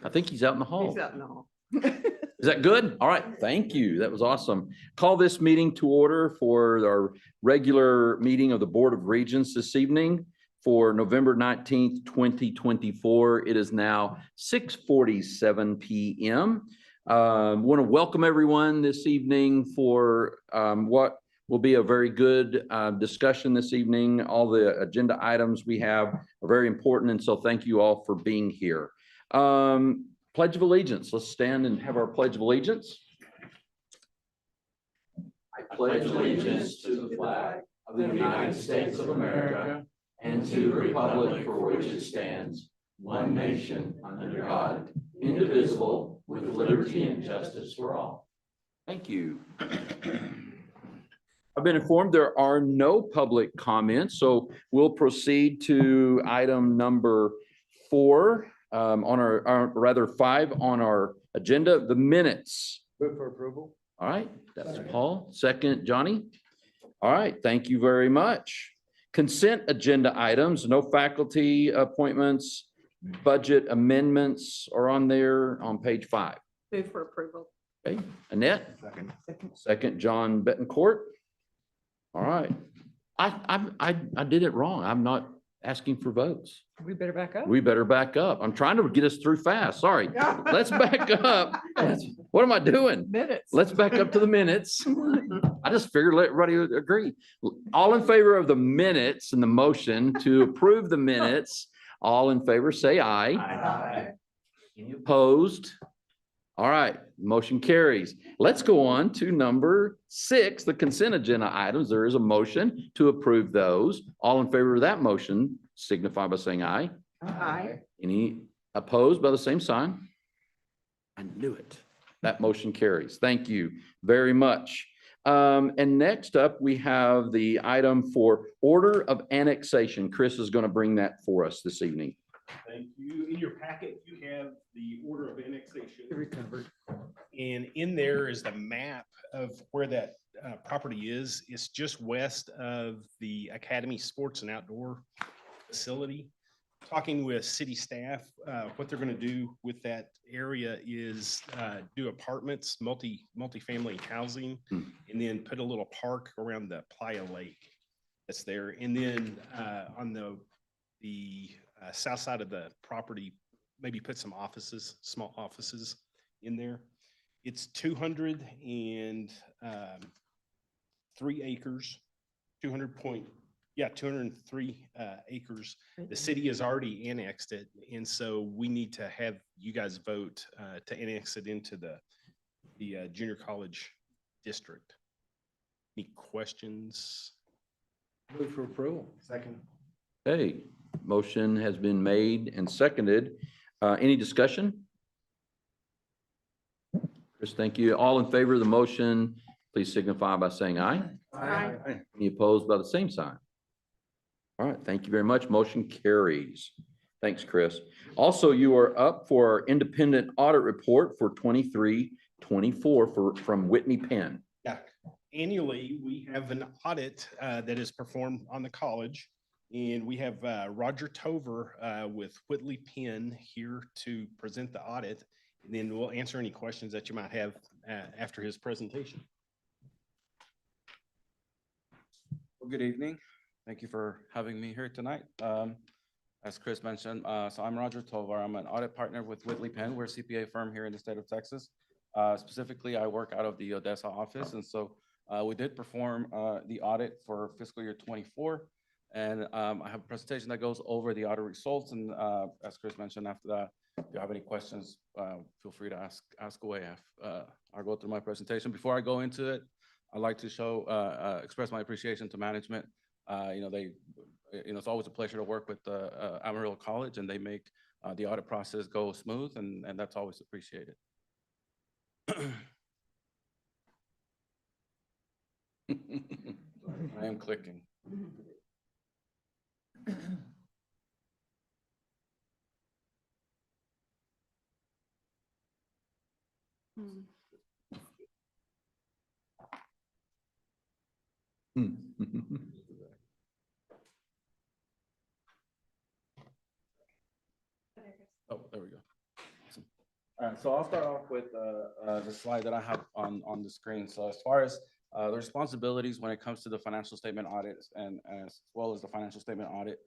I think he's out in the hall. He's out in the hall. Is that good? All right, thank you. That was awesome. Call this meeting to order for our regular meeting of the Board of Regents this evening for November 19th, 2024. It is now 6:47 p.m. Want to welcome everyone this evening for what will be a very good discussion this evening. All the agenda items we have are very important, and so thank you all for being here. Pledge of Allegiance. Let's stand and have our Pledge of Allegiance. I pledge allegiance to the flag of the United States of America and to the republic for which it stands, one nation under God, indivisible, with liberty and justice for all. Thank you. I've been informed there are no public comments, so we'll proceed to item number 4 on our rather 5 on our agenda, the minutes. Move for approval. All right, that's Paul. Second, Johnny. All right, thank you very much. Consent agenda items, no faculty appointments, budget amendments are on there on page 5. Move for approval. Okay, Annette. Second. Second, John Betancourt. All right. I did it wrong. I'm not asking for votes. We better back up. We better back up. I'm trying to get us through fast. Sorry. Let's back up. What am I doing? Minutes. Let's back up to the minutes. I just figured let everybody agree. All in favor of the minutes and the motion to approve the minutes, all in favor, say aye. Aye. Any opposed? All right, motion carries. Let's go on to number 6, the consent agenda items. There is a motion to approve those. All in favor of that motion, signify by saying aye. Aye. Any opposed by the same sign? I knew it. That motion carries. Thank you very much. And next up, we have the item for order of annexation. Chris is going to bring that for us this evening. Thank you. In your packet, you have the order of annexation. Recovered. And in there is the map of where that property is. It's just west of the Academy Sports and Outdoor Facility. Talking with city staff, what they're going to do with that area is do apartments, multifamily housing, and then put a little park around the Playa Lake that's there. And then on the south side of the property, maybe put some offices, small offices in there. It's 203 acres, 203 acres. The city has already annexed it. And so we need to have you guys vote to annex it into the junior college district. Any questions? Move for approval. Second. Okay, motion has been made and seconded. Any discussion? Chris, thank you. All in favor of the motion, please signify by saying aye. Aye. Any opposed by the same sign? All right, thank you very much. Motion carries. Thanks, Chris. Also, you are up for our independent audit report for 23-24 from Whitney Penn. Yeah, annually, we have an audit that is performed on the college. And we have Roger Tover with Whitley Penn here to present the audit. And then we'll answer any questions that you might have after his presentation. Well, good evening. Thank you for having me here tonight. As Chris mentioned, so I'm Roger Tovar. I'm an audit partner with Whitley Penn. We're a CPA firm here in the state of Texas. Specifically, I work out of the Odessa office. And so we did perform the audit for fiscal year 24. And I have a presentation that goes over the audit results. And as Chris mentioned, after that, if you have any questions, feel free to ask away. I'll go through my presentation. Before I go into it, I'd like to express my appreciation to management. It's always a pleasure to work with Amarillo College, and they make the audit process go smooth, and that's always appreciated. I am clicking. Oh, there we go. Awesome. All right, so I'll start off with the slide that I have on the screen. So as far as the responsibilities when it comes to the financial statement audits and as well as the financial statement audit,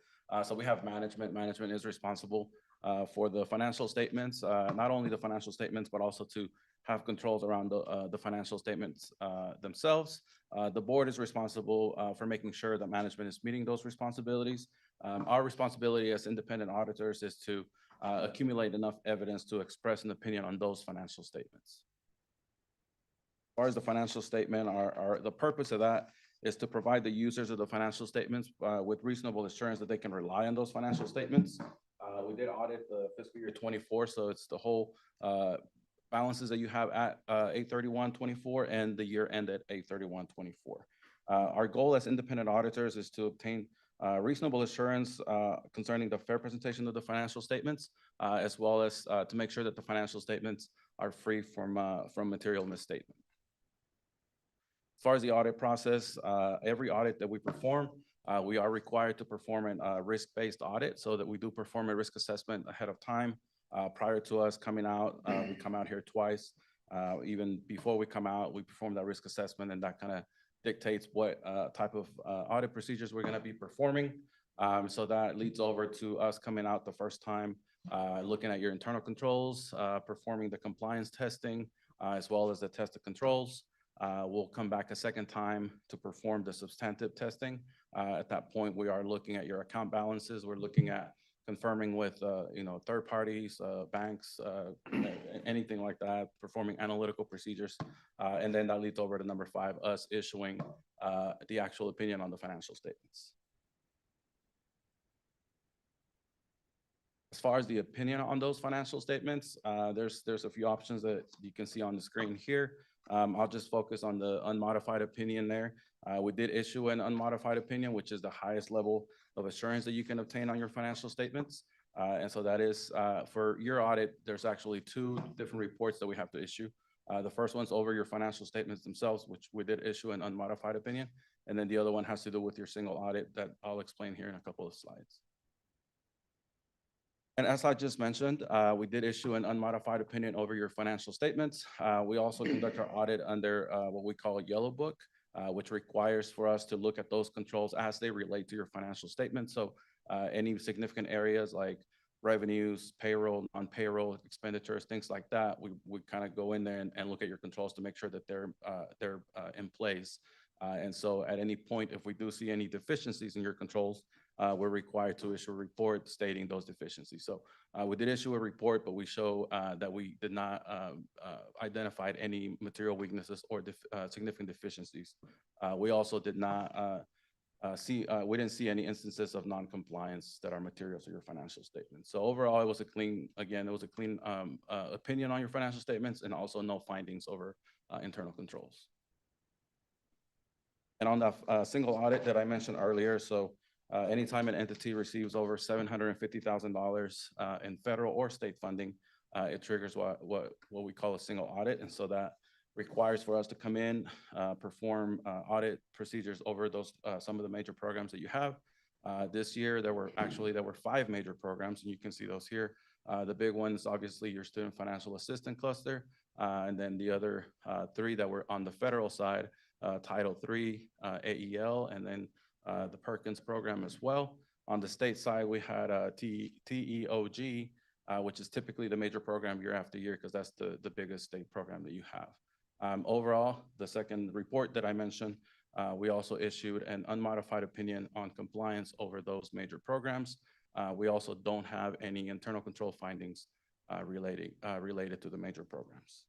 so we have management. Management is responsible for the financial statements, not only the financial statements, but also to have controls around the financial statements themselves. The board is responsible for making sure that management is meeting those responsibilities. Our responsibility as independent auditors is to accumulate enough evidence to express an opinion on those financial statements. As far as the financial statement, the purpose of that is to provide the users of the financial statements with reasonable assurance that they can rely on those financial statements. We did audit the fiscal year 24, so it's the whole balances that you have at 8/31/24 and the year end at 8/31/24. Our goal as independent auditors is to obtain reasonable assurance concerning the fair presentation of the financial statements, as well as to make sure that the financial statements are free from material misstatement. As far as the audit process, every audit that we perform, we are required to perform a risk-based audit so that we do perform a risk assessment ahead of time. Prior to us coming out, we come out here twice. Even before we come out, we perform that risk assessment, and that kind of dictates what type of audit procedures we're going to be performing. So that leads over to us coming out the first time, looking at your internal controls, performing the compliance testing, as well as the test of controls. We'll come back a second time to perform the substantive testing. At that point, we are looking at your account balances. We're looking at confirming with third parties, banks, anything like that, performing analytical procedures. And then that leads over to number 5, us issuing the actual opinion on the financial statements. As far as the opinion on those financial statements, there's a few options that you can see on the screen here. I'll just focus on the unmodified opinion there. We did issue an unmodified opinion, which is the highest level of assurance that you can obtain on your financial statements. And so that is for your audit, there's actually 2 different reports that we have to issue. The first one's over your financial statements themselves, which we did issue an unmodified opinion. And then the other one has to do with your single audit that I'll explain here in a couple of slides. And as I just mentioned, we did issue an unmodified opinion over your financial statements. We also conduct our audit under what we call a yellow book, which requires for us to look at those controls as they relate to your financial statements. So any significant areas like revenues, payroll, non-payroll expenditures, things like that, we kind of go in there and look at your controls to make sure that they're in place. And so at any point, if we do see any deficiencies in your controls, we're required to issue a report stating those deficiencies. So we did issue a report, but we show that we did not identify any material weaknesses or significant deficiencies. We also did not we didn't see any instances of non-compliance that are material to your financial statements. So overall, it was a clean, again, it was a clean opinion on your financial statements and also no findings over internal controls. And on that single audit that I mentioned earlier, so anytime an entity receives over $750,000 in federal or state funding, it triggers what we call a single audit. And so that requires for us to come in, perform audit procedures over those some of the major programs that you have. This year, there were 5 major programs, and you can see those here. The big ones, obviously, your Student Financial Assistance Cluster, and then the other 3 that were on the federal side, Title III, AEL, and then the Perkins program as well. On the state side, we had TEOG, which is typically the major program year after year because that's the biggest state program that you have. Overall, the second report that I mentioned, we also issued an unmodified opinion on compliance over those major programs. We also don't have any internal control findings related to the major programs.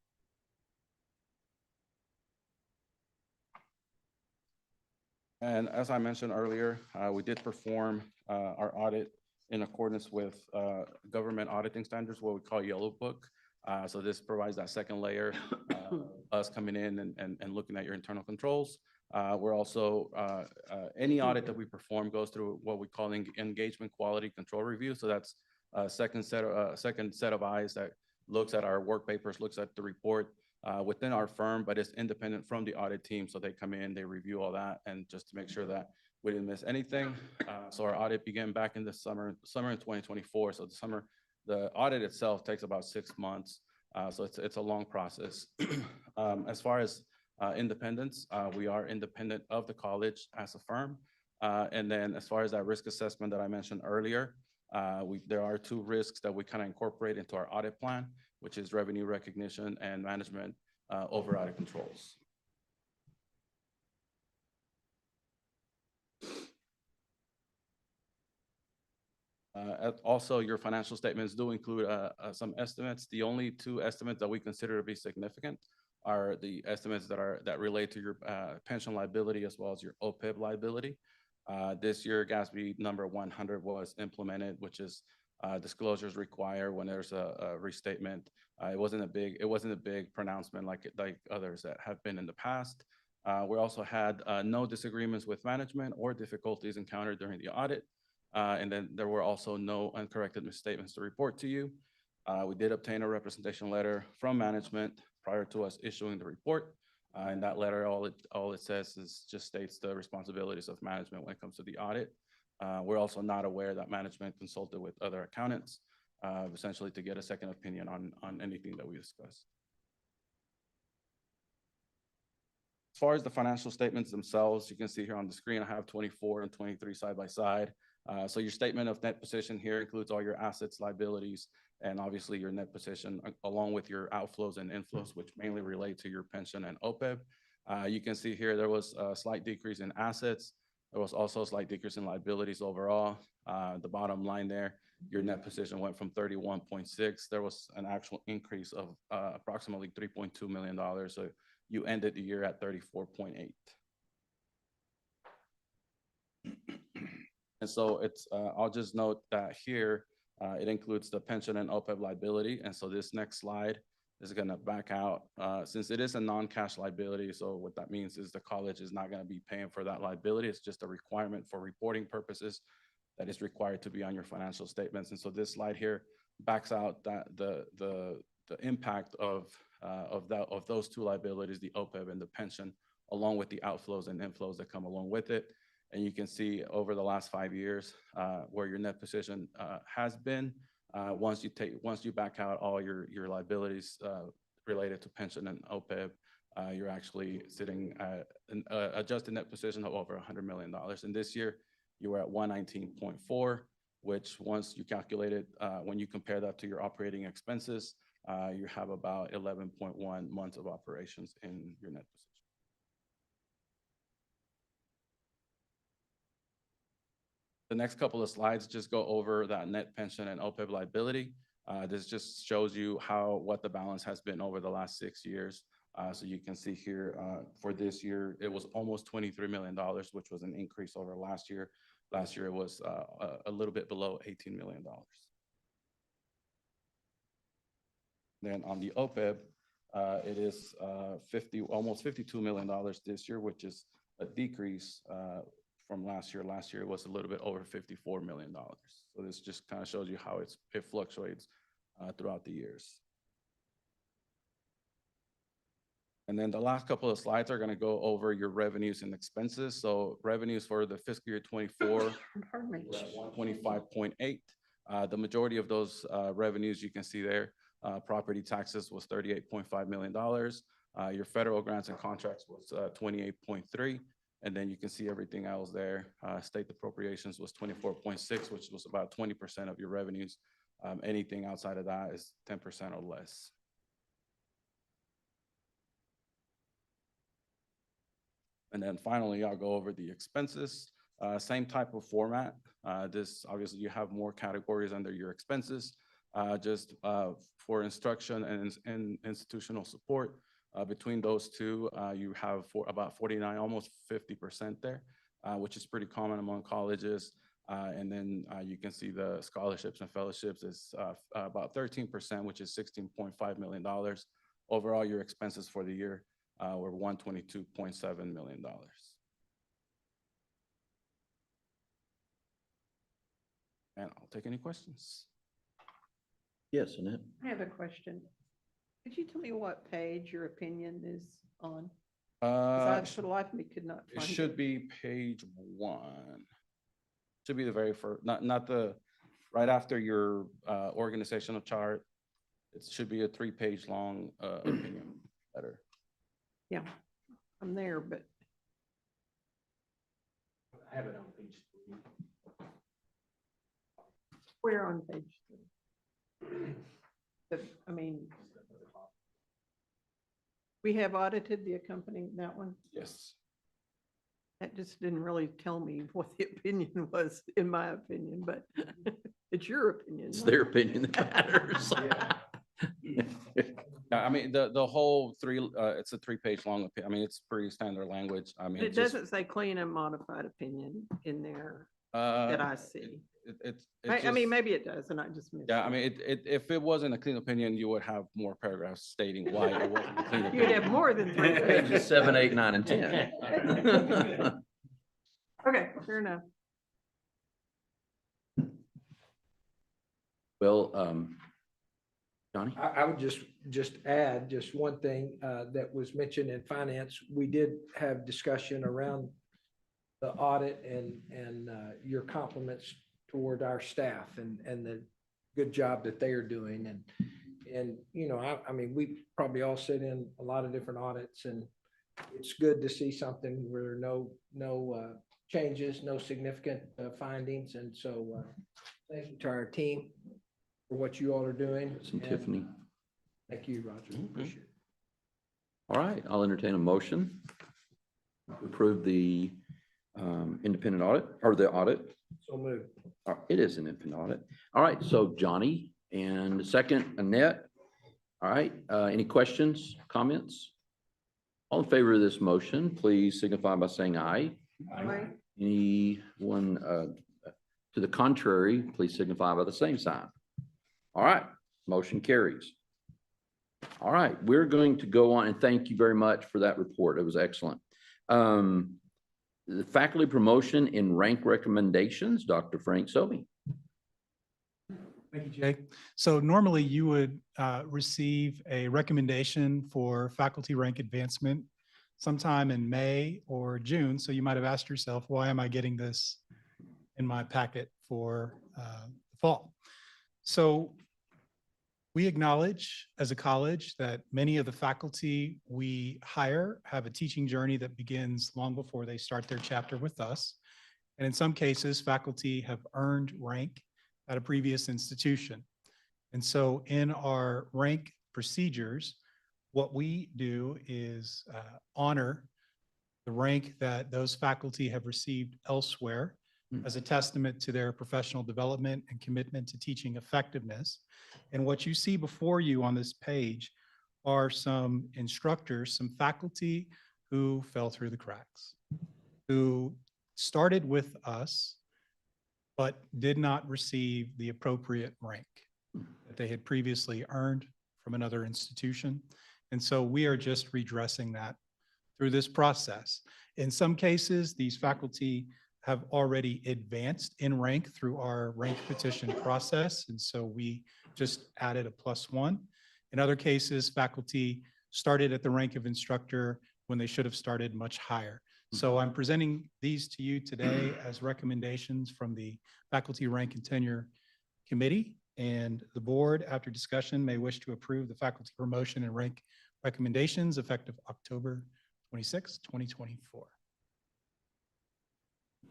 And as I mentioned earlier, we did perform our audit in accordance with government auditing standards, what we call Yellow Book. So this provides that second layer, us coming in and looking at your internal controls. We're also, any audit that we perform goes through what we call engagement quality control review. So that's a second set of eyes that looks at our work papers, looks at the report, within our firm, but it's independent from the audit team. So they come in, they review all that, and just to make sure that we didn't miss anything. So our audit began back in the summer in 2024. So the audit itself takes about 6 months. So it's a long process. As far as independence, we are independent of the college as a firm. And then as far as that risk assessment that I mentioned earlier, there are 2 risks that we kind of incorporate into our audit plan, which is revenue recognition and management over audit controls. Also, your financial statements do include some estimates. The only 2 estimates that we consider to be significant are the estimates that relate to your pension liability as well as your OPEB liability. This year, GASB number 100 was implemented, which is disclosures require when there's a restatement. It wasn't a big pronouncement like others that have been in the past. We also had no disagreements with management or difficulties encountered during the audit. And then there were also no uncorrected misstatements to report to you. We did obtain a representation letter from management prior to us issuing the report. In that letter, all it says is just states the responsibilities of management when it comes to the audit. We're also not aware that management consulted with other accountants, essentially to get a second opinion on anything that we discussed. As far as the financial statements themselves, you can see here on the screen, I have 24 and 23 side by side. So your statement of net position here includes all your assets, liabilities, and obviously your net position along with your outflows and inflows, which mainly relate to your pension and OPEB. You can see here there was a slight decrease in assets. There was also a slight decrease in liabilities overall. The bottom line there, your net position went from 31.6. There was an actual increase of approximately $3.2 million. So you ended the year at 34.8. And so I'll just note that here, it includes the pension and OPEB liability. And so this next slide is going to back out, since it is a non-cash liability. So what that means is the college is not going to be paying for that liability. It's just a requirement for reporting purposes that is required to be on your financial statements. And so this slide here backs out that the impact of those 2 liabilities, the OPEB and the pension, along with the outflows and inflows that come along with it. And you can see over the last 5 years where your net position has been. Once you back out all your liabilities related to pension and OPEB, you're actually sitting at an adjusted net position of over $100 million. And this year, you were at 119.4, which once you calculate it, when you compare that to your operating expenses, you have about 11.1 months of operations in your net position. The next couple of slides just go over that net pension and OPEB liability. This just shows you what the balance has been over the last 6 years. So you can see here for this year, it was almost $23 million, which was an increase over last year. Last year, it was a little bit below $18 million. Then on the OPEB, it is almost $52 million this year, which is a decrease from last year. Last year, it was a little bit over $54 million. So this just kind of shows you how it fluctuates throughout the years. And then the last couple of slides are going to go over your revenues and expenses. So revenues for the fiscal year 24, 125.8. The majority of those revenues you can see there, property taxes was $38.5 million. Your federal grants and contracts was 28.3. And then you can see everything else there. State appropriations was 24.6, which was about 20% of your revenues. Anything outside of that is 10% or less. And then finally, I'll go over the expenses. Same type of format. This obviously you have more categories under your expenses. Just for instruction and institutional support. Between those 2, you have about 49, almost 50% there, which is pretty common among colleges. And then you can see the scholarships and fellowships is about 13%, which is $16.5 million. Overall, your expenses for the year were $122.7 million. And I'll take any questions. Yes, Annette. I have a question. Could you tell me what page your opinion is on? 'Cause I, for the life of me, could not It find should it. be page 1. Should be the very first, not the, right after your organizational chart. It should be a 3-page long opinion letter. Yeah, I'm there, but I have it on page 3. where on page 3? But, I mean, we have audited the accompanying, that one. Yes. That just didn't really tell me what the opinion was, in my opinion, but it's your opinion. It's not- their opinion that matters. I mean, the whole it's a 3-page long, I mean, it's pretty standard language. I mean, But it just, doesn't say clean and modified opinion in there that I see. It's I mean, just- maybe it does, and I just missed Yeah, I it. mean, if it wasn't a clean opinion, you would have more paragraphs stating why it wasn't a clean You'd opinion. have more than 3 Pages pages. 7, 8, 9, and 10. Okay, fair enough. Well, Johnny? I would just add just one thing that was mentioned in finance. We did have discussion around the audit and your compliments toward our staff and the good job that they are doing. And, you know, I mean, we probably all sit in a lot of different audits, and it's good to see something where no changes, no significant findings. And so thank you to our team for what you all are doing. And Tiffany. Thank you, Roger. Appreciate it. All right, I'll entertain a motion to approve the independent audit or the audit. So moved. It is an independent audit. All right, so Johnny and second Annette. All right, any questions, comments? All in favor of this motion, please signify by saying aye. Aye. Anyone to the contrary, please signify by the same sign. All right, motion carries. All right, we're going to go on and thank you very much for that report. It was excellent. The faculty promotion in rank recommendations, Dr. Frank Sobey. Thank you, Jay. So normally you would receive a recommendation for faculty rank advancement sometime in May or June. So you might have asked yourself, why am I getting this in my packet for the fall? So we acknowledge as a college that many of the faculty we hire have a teaching journey that begins long before they start their chapter with us. And in some cases, faculty have earned rank at a previous institution. And so in our rank procedures, what we do is honor the rank that those faculty have received elsewhere as a testament to their professional development and commitment to teaching effectiveness. And what you see before you on this page are some instructors, some faculty who fell through the cracks, who started with us, but did not receive the appropriate rank that they had previously earned from another institution. And so we are just redressing that through this process. In some cases, these faculty have already advanced in rank through our rank petition process. And so we just added a +1. In other cases, faculty started at the rank of instructor when they should have started much higher. So I'm presenting these to you today as recommendations from the Faculty Rank and Tenure Committee. And the board, after discussion, may wish to approve the faculty promotion and rank recommendations effective October 26, 2024.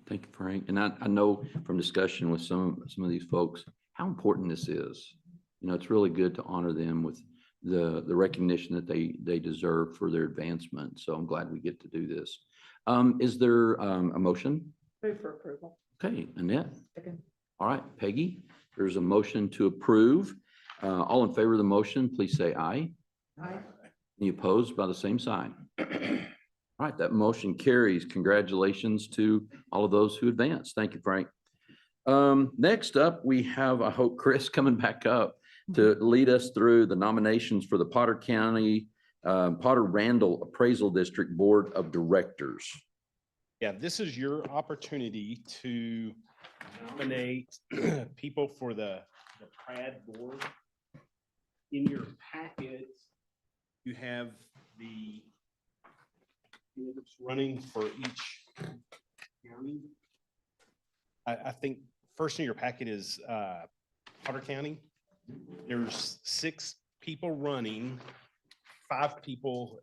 Thank you, Frank. And I know from discussion with some of these folks, how important this is. You know, it's really good to honor them with the recognition that they deserve for their advancement. So I'm glad we get to do this. Is there a motion? Move for approval. Okay, Annette. Second. All right, Peggy, there's a motion to approve. All in favor of the motion, please say aye. Aye. Any opposed by the same sign? All right, that motion carries. Congratulations to all of those who advanced. Thank you, Frank. Next up, we have, I hope, Chris coming back up to lead us through the nominations for the Potter County, Potter Randall Appraisal District Board of Directors. Yeah, this is your opportunity to nominate people for the PRAD board. In your packet You have the candidates running for each county. I think first in your packet is Potter County. There's 6 people running. 5 people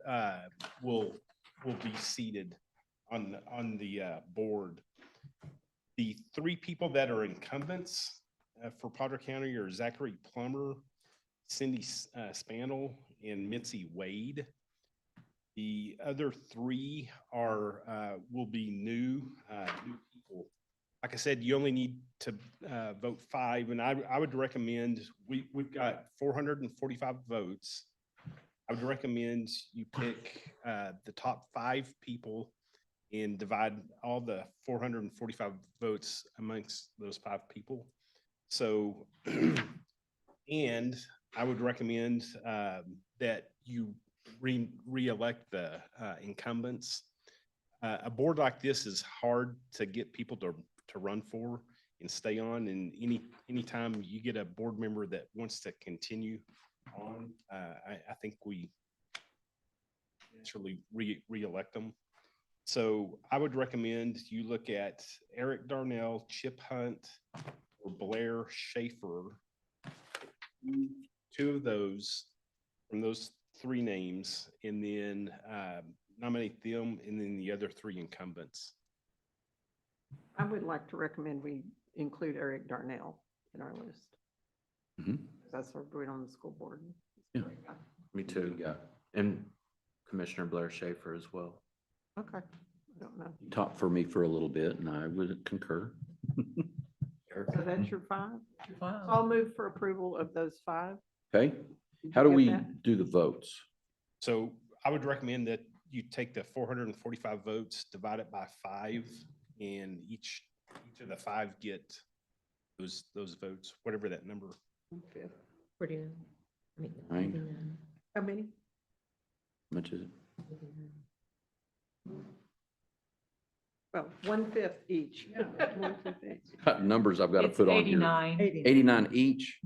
will be seated on the board. The 3 people that are incumbents for Potter County are Zachary Plummer, Cindy Spanel, and Mitzi Wade. The other 3 will be new people. Like I said, you only need to vote 5, and I would recommend, we've got 445 votes. I would recommend you pick the top 5 people and divide all the 445 votes amongst those 5 people. So, and I would recommend that you re-elect the incumbents. A board like this is hard to get people to run for and stay on. And anytime you get a board member that wants to continue on, I think we naturally re-elect them. So I would recommend you look at Eric Darnell, Chip Hunt, or Blair Schaefer. 2 of those from those 3 names, and then nominate them, and then the other 3 incumbents. I would like to recommend we include Eric Darnell in our list. That's our board on the school board. Yeah. Me too. Yeah. And Commissioner Blair Schaefer as well. Okay, I don't know. Talked for me for a little bit, and I would concur. So that's your 5? I'll move for approval of those 5. Okay, how do we do the votes? So I would recommend that you take the 445 votes, divide it by 5, and each of the 5 get those votes, whatever that number. 49. Nine. How many? How much is it? Well, 1/5 each. 1/5 each. Cut numbers I've got to It's put on here. 89. 89 each.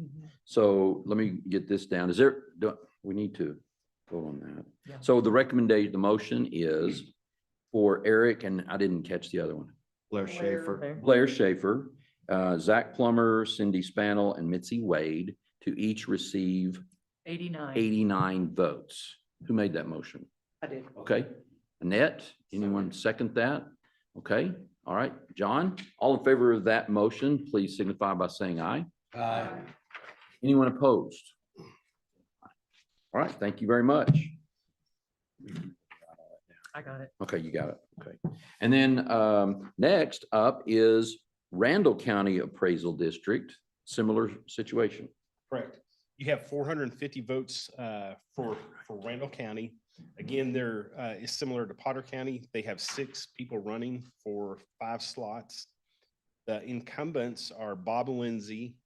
So let me get this down. We need to vote on that. Yeah. So the recommendation, the motion is for Eric, and I didn't catch the other one. Blair Schaefer. Blair Schaefer, Zach Plummer, Cindy Spanel, and Mitzi Wade to each receive 89 votes. Who made that motion? I did. Okay. Annette, anyone second that? Okay. All right. John, all in favor of that motion, please signify by saying aye. Aye. Anyone opposed? All right. Thank you very much. I got it. Okay, you got it. Okay. And then next up is Randall County Appraisal District, similar situation. Correct. You have 450 votes for Randall County. Again, there is similar to Potter County. They have 6 people running for 5 slots. The incumbents are Bob Lindsay,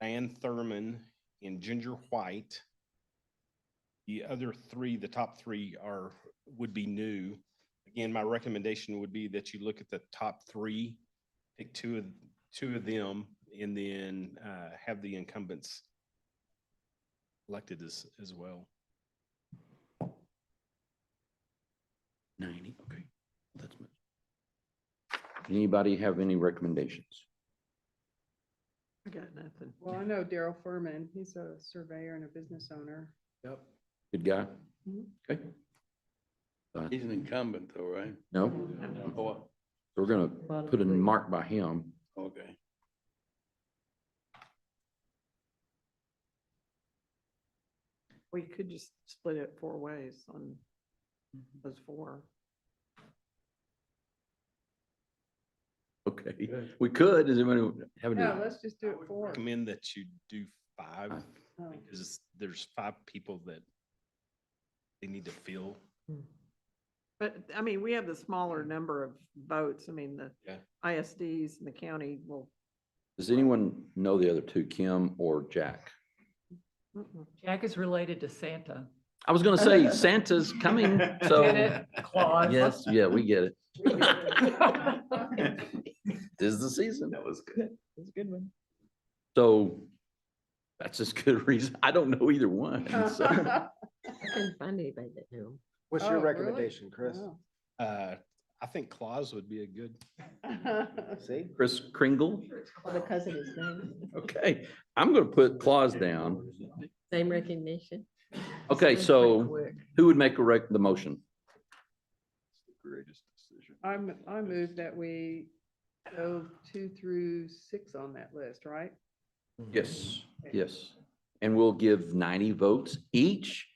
Ann Thurman, and Ginger White. The other 3, the top 3 would be new. Again, my recommendation would be that you look at the top 3, pick two of them, and then have the incumbents elected as well. 90, okay. That's much. Anybody have any recommendations? I got nothing. Well, I know Daryl Furman. He's a surveyor and a business owner. Yep. Good guy? Okay. He's an incumbent though, right? No? Oh, So we're gonna put a mark by him. okay. We could just split it 4 ways on those 4. Okay, we could. Does anyone have any? Yeah, let's just do it 4. Recommend that you do 5 Oh. because there's 5 people that they need to fill. But I mean, we have the smaller number of votes. I mean, the Yeah. ISDs and the county will. Does anyone know the other 2, Kim or Jack? Jack is related to Santa. I was gonna say Santa's coming, so. Get it? Claus. Yes, yeah, we get it. This is the season. That was good. That was a good one. So That's as good a reason. I don't know either one. So. I couldn't find anybody that knew. What's Oh, your really? recommendation, Chris? Wow. I think Claus would be a good. See? Chris Kringle. Well, because of his name. Okay, I'm gonna put Claus down. Same recognition. Okay, so who would make the motion? Greatest decision. I move that we go 2 through 6 on that list, right? Yes, yes. And we'll give 90 votes each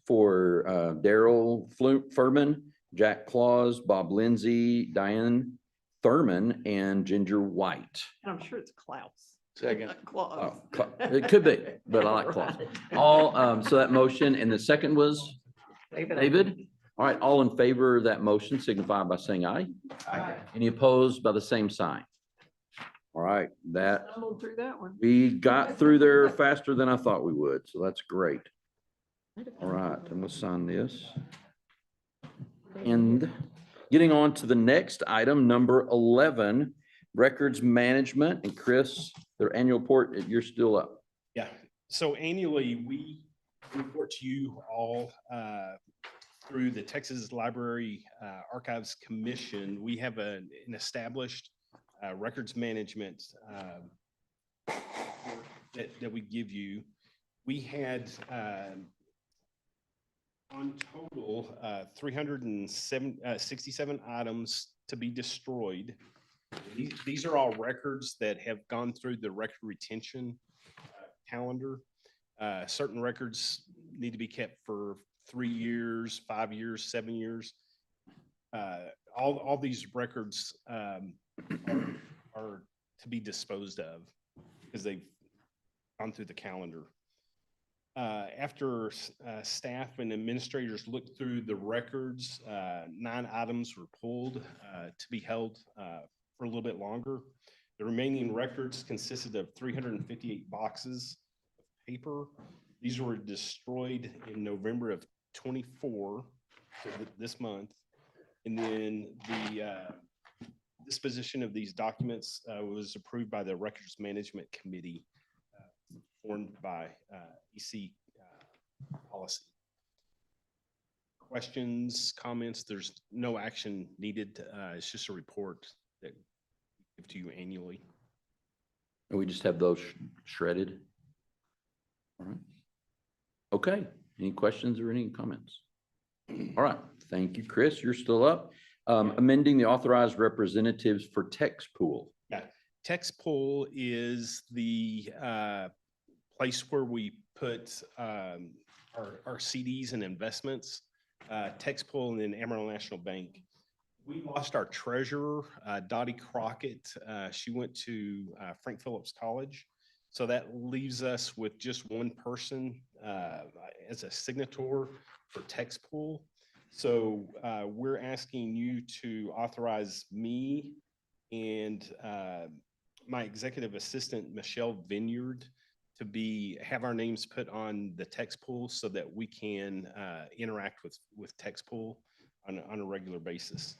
for Daryl Furman, Jack Claus, Bob Lindsay, Diane Thurman, and Ginger White. And I'm sure it's Klaus. Second. Claus. It could be, but I like Claus. All, so that motion, and the second was David? All right, all in favor of that motion signify by saying aye. Aye. Any opposed by the same sign? All right, that, Stumbled through that one. we got through there faster than I thought we would, so that's great. All right, and we'll sign this. And getting on to the next item, number 11, records management. And Chris, their annual report, you're still up. Yeah, so annually, we report to you all through the Texas Library Archives Commission. We have an established records management that we give you. We had on total 367 items to be destroyed. These are all records that have gone through the record retention calendar. Certain records need to be kept for 3 years, 5 years, 7 years. All these records are to be disposed of because they've gone through the calendar. After staff and administrators looked through the records, 9 items were pulled to be held for a little bit longer. The remaining records consisted of 358 boxes of paper. These were destroyed in November of 24, so this month. And then the disposition of these documents was approved by the Records Management Committee formed by EC policy. Questions, comments? There's no action needed. It's just a report that we give to you annually. And we just have those shredded. All right. Okay, any questions or any comments? All right, thank you, Chris. You're still up. Amending the authorized representatives for text pool. Yeah, text pool is the place where we put our CDs and investments. Text pool and then Amarillo National Bank. We lost our treasurer, Dottie Crockett. She went to Frank Phillips College. So that leaves us with just one person as a signator for text pool. So we're asking you to authorize me and my executive assistant, Michelle Vineyard, to have our names put on the text pool so that we can interact with text pool on a regular basis.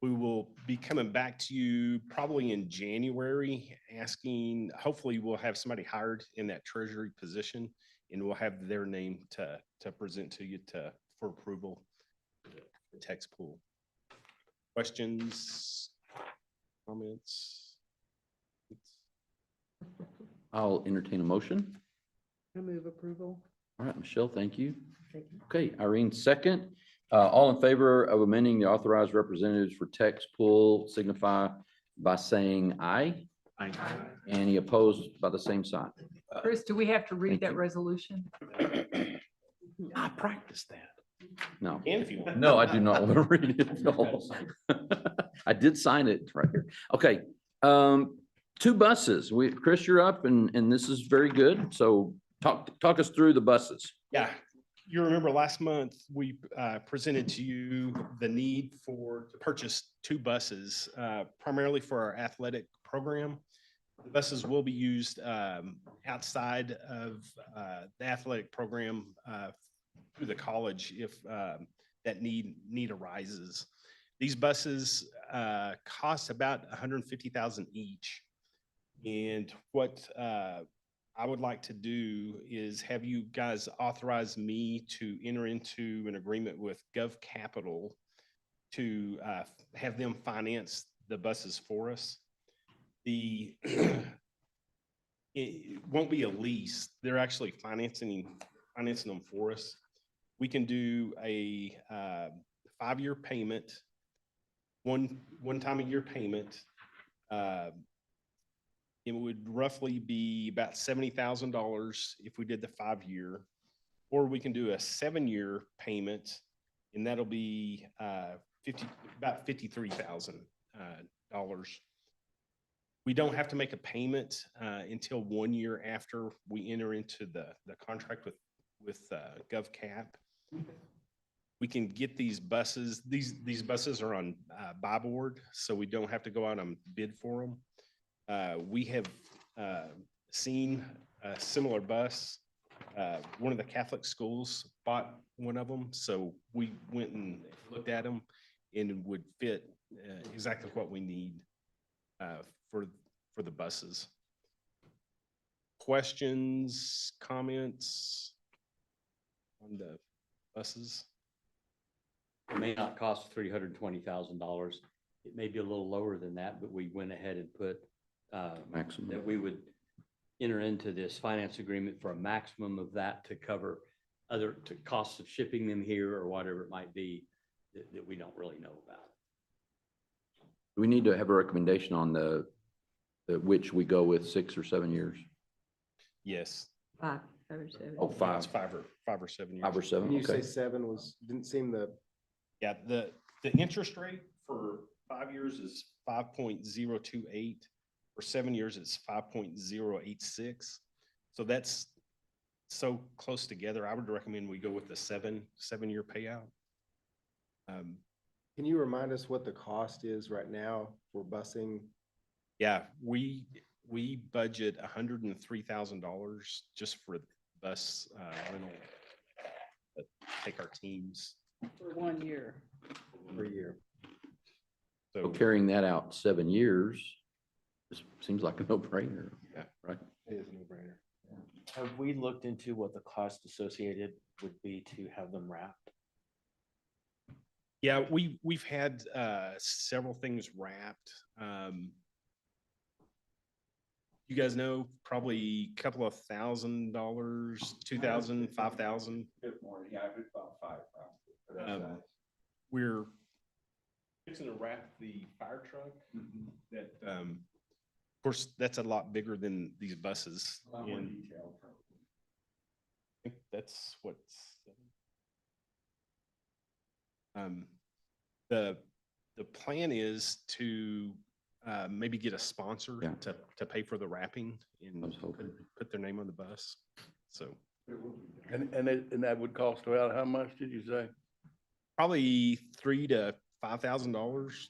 We will be coming back to you probably in January asking, hopefully we'll have somebody hired in that treasury position and we'll have their name to present to you for approval for the text pool. Questions, comments? I'll entertain a motion. I move approval. All right, Michelle, thank you. Thank you. Okay, Irene, second. All in favor of amending the authorized representatives for text pool signify by saying aye. Aye. Any opposed by the same sign? Chris, do we have to read Thank that you. resolution? I practiced that. No. And if you want. No, I do not want to read it. No. I did sign it right here. Okay. 2 buses. Chris, you're up and this is very good. So talk us through the buses. Yeah, you remember last month, we presented to you the need to purchase 2 buses, primarily for our athletic program. The buses will be used outside of the athletic program through the college if that need arises. These buses cost about $150,000 each. And what I would like to do is have you guys authorize me to enter into an agreement with Gov Capital to have them finance the buses for us. It won't be a lease. They're actually financing them for us. We can do a 5-year payment, one time a year payment. It would roughly be about $70,000 if we did the 5-year, or we can do a 7-year payment, and that'll be about $53,000. We don't have to make a payment until 1 year after we enter into the contract with GovCap. We can get these buses. These buses are on buy board, so we don't have to go out and bid for them. We have seen a similar bus. One of the Catholic schools bought one of them, so we went and looked at them, and it would fit exactly what we need for the buses. Questions, comments on the buses? It may not cost $320,000. It may be a little lower than that, but we went ahead and put maximum that we would enter into this finance agreement for a maximum of that to cover other costs of shipping them here or whatever it might be that we don't really know about. We need to have a recommendation on the which we go with, 6 or 7 years. Yes. 5 or 7. Oh, 5. It's 5 or 7 years. 5 or 7. You Okay. say 7 didn't seem the. Yeah, the interest rate for 5 years is 5.028. For 7 years, it's 5.086. So that's so close together. I would recommend we go with the 7-year payout. Can you remind us what the cost is right now for busing? Yeah, we budget $103,000 just for bus rental. Take our teams For 1 year. Per year. So carrying that out 7 years, just seems like a no-brainer. Yeah. Right? It is a no-brainer. Have we looked into what the cost associated would be to have them wrapped? Yeah, we've had several things wrapped. You guys know, probably a couple of $1,000, $2,000, $5,000. More, yeah, about 5. We're fixing to wrap the fire truck. That, of course, that's a lot bigger than these buses. A lot more And detailed. I think that's what's. The plan is to maybe get a sponsor to pay for the wrapping and put their name on the bus. So And that would cost about how much did you say? probably $3,000 to $5,000.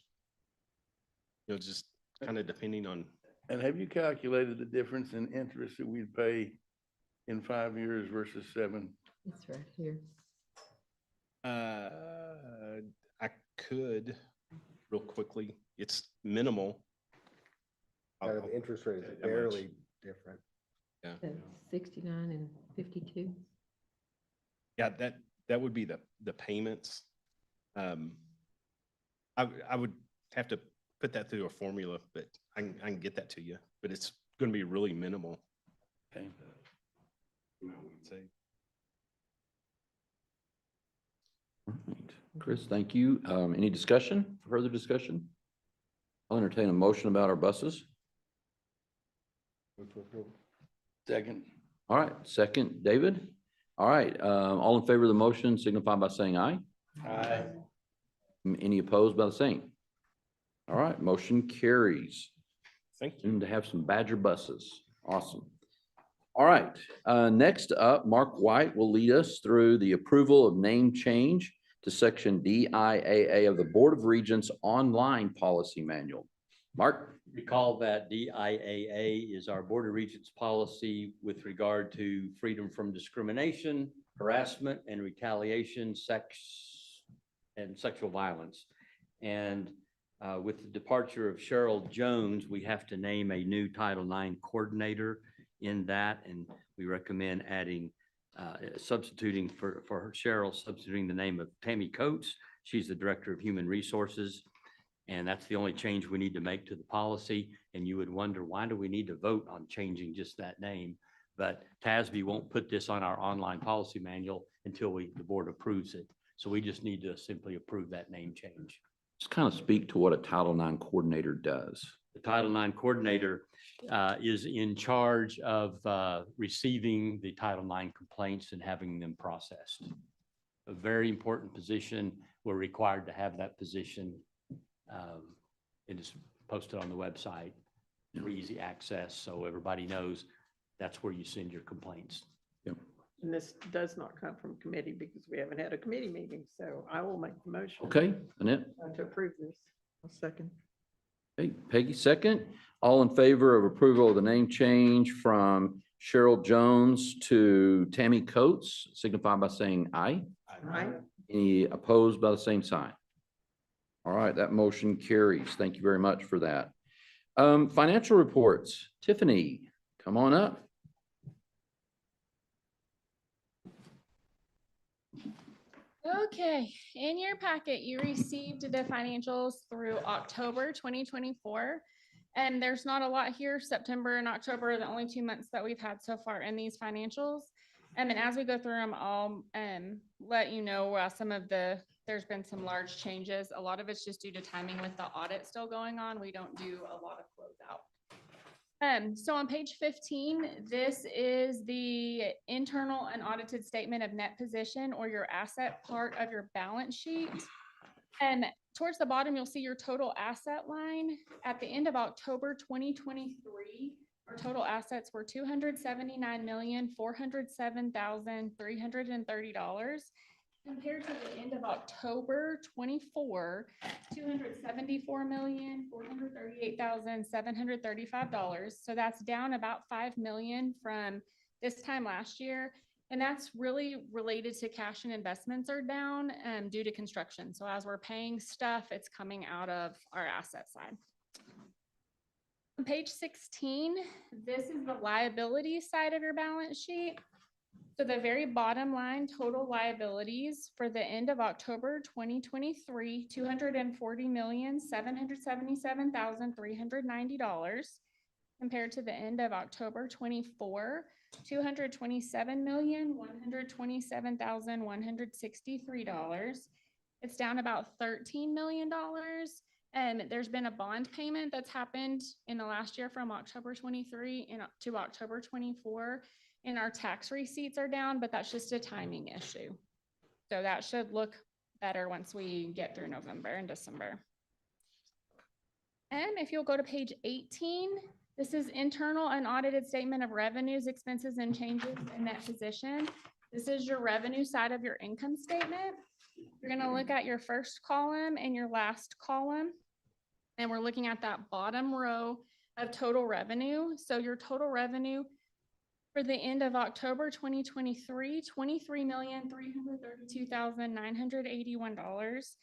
Just kind of depending on. And have you calculated the difference in interest that we'd pay in 5 years versus 7? It's right here. I could real quickly. It's minimal. The interest rate is How much? barely different. Yeah. That's 69 and 52. Yeah, that would be the payments. I would have to put that through a formula, but I can get that to you, but it's going to be really minimal. Okay. I would say. Right. Chris, thank you. Any discussion, further discussion? I'll entertain a motion about our buses. Second. All right, second, David. All right, all in favor of the motion signify by saying aye. Aye. Any opposed by the same? All right, motion carries. Thank you. Soon to have some Badger buses. Awesome. All right, next up, Mark White will lead us through the approval of name change to section DIAA of the Board of Regents online policy manual. Mark? Recall that DIAA is our Board of Regents policy with regard to freedom from discrimination, harassment and retaliation, and sexual violence. And with the departure of Cheryl Jones, we have to name a new Title IX coordinator in that, and we recommend adding, substituting for Cheryl, substituting the name of Tammy Coates. She's the Director of Human Resources. And that's the only change we need to make to the policy. And you would wonder, why do we need to vote on changing just that name? But TASB won't put this on our online policy manual until the board approves it. So we just need to simply approve that name change. Just kind of speak to what a Title IX coordinator does. The Title IX coordinator is in charge of receiving the Title IX complaints and having them processed. A very important position. We're required to have that position. It is posted on the website for easy access, so everybody knows that's where you send your complaints. Yep. And this does not come from committee because we haven't had a committee meeting, so I will make the motion. Okay, Annette? To approve this. I'll second. Hey, Peggy, second. All in favor of approval of the name change from Cheryl Jones to Tammy Coates, signify by saying aye. Aye. Any opposed by the same sign? All right, that motion carries. Thank you very much for that. Financial reports. Tiffany, come on up. Okay, in your packet, you received the financials through October 2024. And there's not a lot here. September and October are the only 2 months that we've had so far in these financials. And as we go through them, I'll let you know there's been some large changes. A lot of it's just due to timing with the audit still going on. We don't do a lot of closeout. So on page 15, this is the internal unaudited statement of net position or your asset part of your balance sheet. And towards the bottom, you'll see your total asset line. At the end of October 2023, our total assets were $279,407,330. Compared to the end of October 24, $274,438,735. So that's down about $5 million from this time last year. And that's really related to cash and investments are down due to construction. So as we're paying stuff, it's coming out of our asset side. On page 16, this is the liability side of your balance sheet. So the very bottom line, total liabilities for the end of October 2023, $240,777,390 compared to the end of October 24, $227,127,163. It's down about $13 million. And there's been a bond payment that's happened in the last year from October 23 to October 24. And our tax receipts are down, but that's just a timing issue. So that should look better once we get through November and December. And if you'll go to page 18, this is internal unaudited statement of revenues, expenses, and changes in net position. This is your revenue side of your income statement. You're going to look at your first column and your last column. And we're looking at that bottom row of total revenue. So your total revenue for the end of October 2023, $23,332,981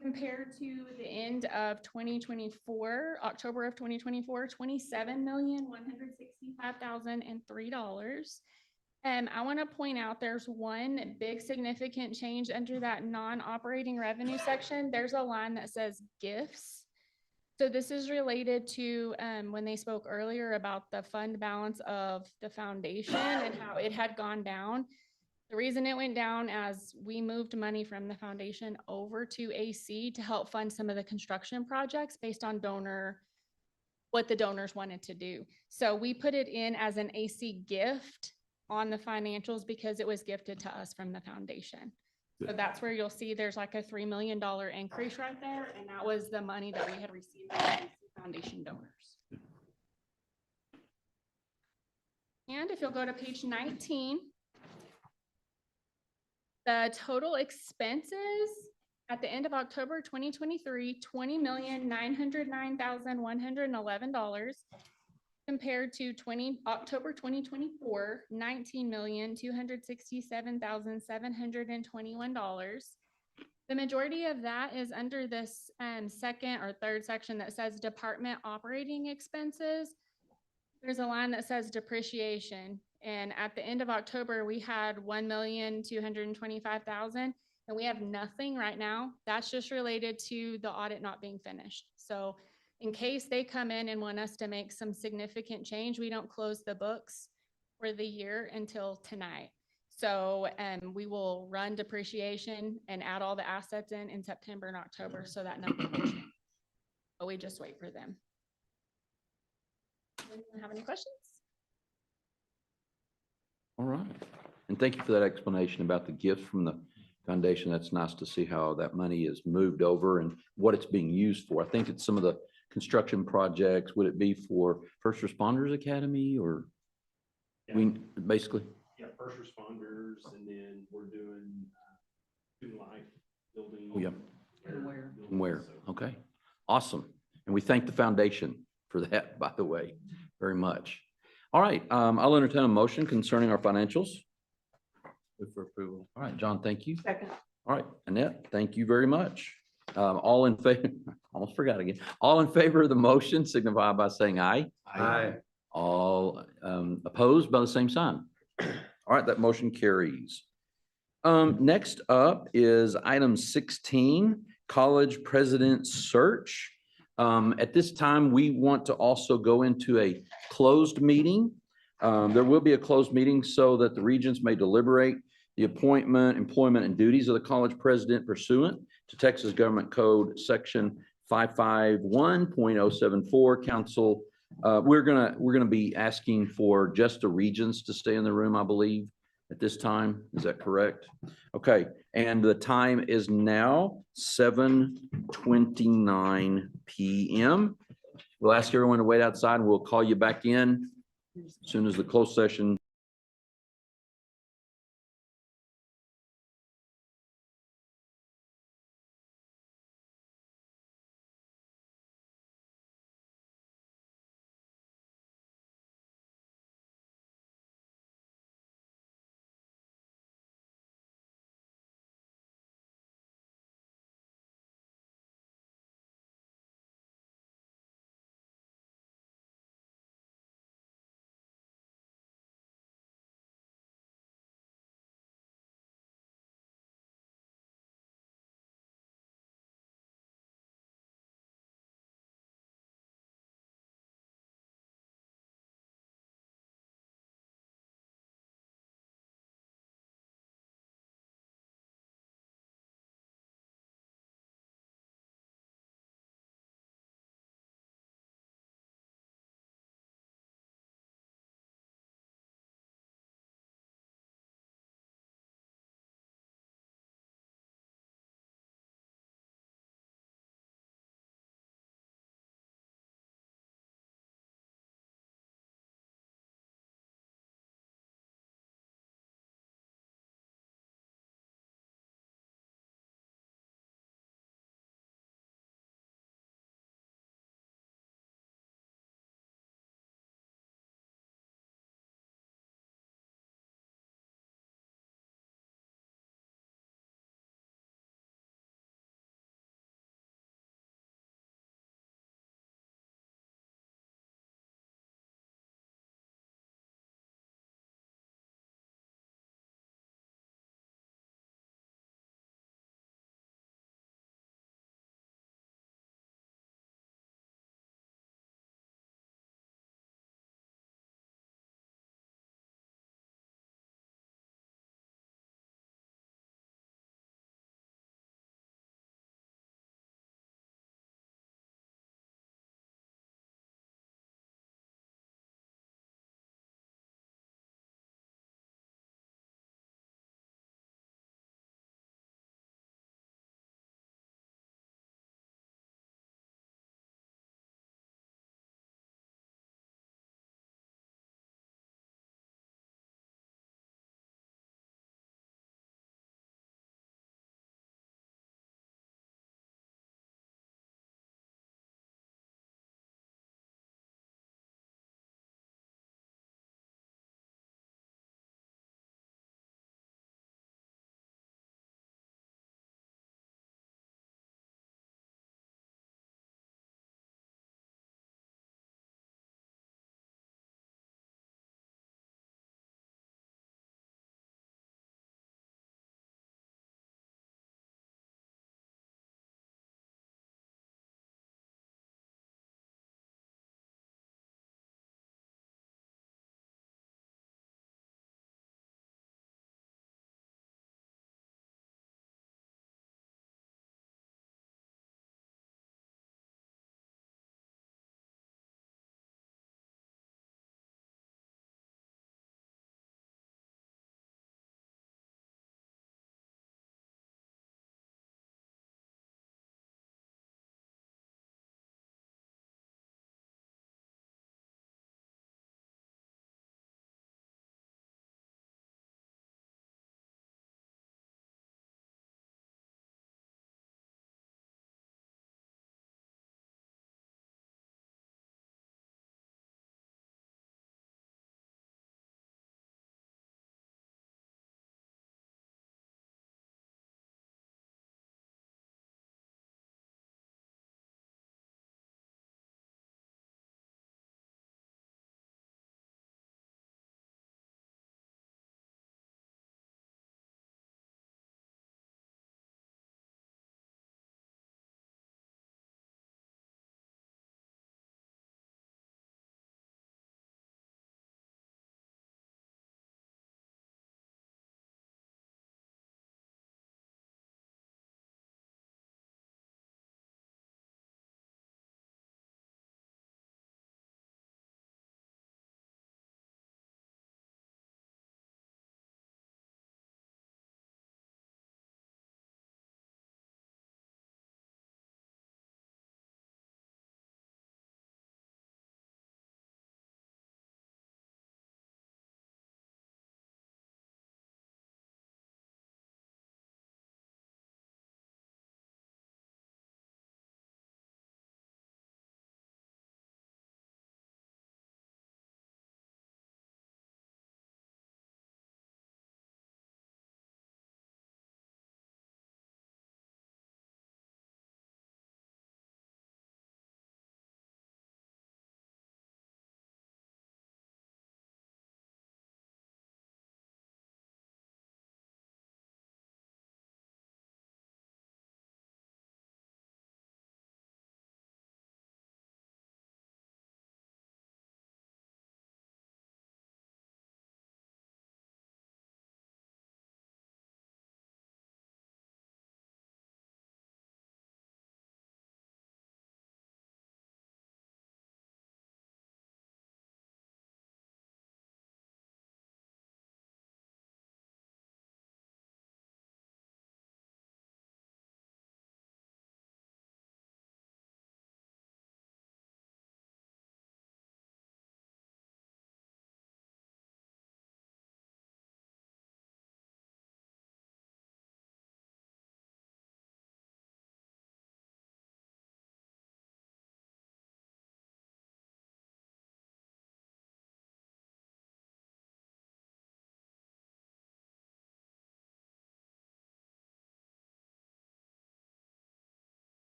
compared to the end of 2024, October of 2024, $27,165,003. I want to point out there's one big significant change under that non-operating revenue section. There's a line that says gifts. So this is related to when they spoke earlier about the fund balance of the foundation and how it had gone down. The reason it went down as we moved money from the foundation over to AC to help fund some of the construction projects based on what the donors wanted to do. So we put it in as an AC gift on the financials because it was gifted to us from the foundation. So that's where you'll see there's like a $3 million increase right there. And that was the money that we had received from foundation donors. And if you'll go to page 19, the total expenses at the end of October 2023, $20,909,111 compared to October 2024, $19,267,721. The majority of that is under this second or third section that says department operating expenses. There's a line that says depreciation, and at the end of October, we had 1,225,000, and we have nothing right now. That's just related to the audit not being finished. So in case they come in and want us to make some significant change, we don't close the books for the year until tonight. So we will run depreciation and add all the assets in September and October, so that number will change. But we just wait for them. Anyone have any questions? All right. And thank you for that explanation about the gifts from the foundation. That's nice to see how that money is moved over and what it's being used for. I think it's some of the construction projects. Would it be for First Responders Academy or we basically? Yeah, first responders, and then we're doing student life building. Oh, yeah. And Where? Okay. Awesome. And we thank the foundation for that, by the way, very much. All right. I'll entertain a motion concerning our financials. Move for approval. All right, John, thank you. Second. All right, Annette, thank you very much. All in favor, almost forgot again. All in favor of the motion signify by saying aye. Aye. All opposed by the same sign. All right, that motion carries. Next up is item 16, college president search. At this time, we want to also go into a closed meeting. There will be a closed meeting so that the regents may deliberate the appointment, employment, and duties of the college president pursuant to Texas Government Code Section 551.074. Council, we're gonna be asking for just the regents to stay in the room, I believe, at this time. Is that correct? Okay, and the time is now 7:29 p.m. We'll ask everyone to wait outside and we'll call you back in as soon as the closed session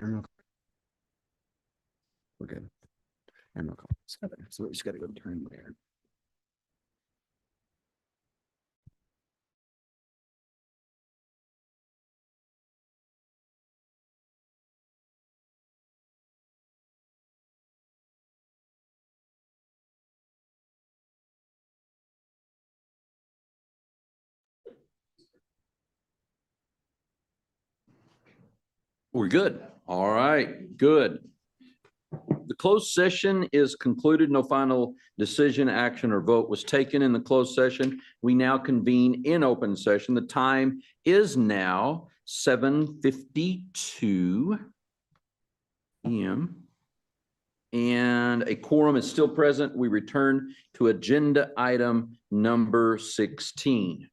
We're good. And no comments. So we just gotta go turn there. We're good. All right, good. The closed session is concluded. No final decision, action, or vote was taken in the closed session. We now convene in open session. The time is now 7:52 p.m. And a quorum is still present. We return to agenda item number 16.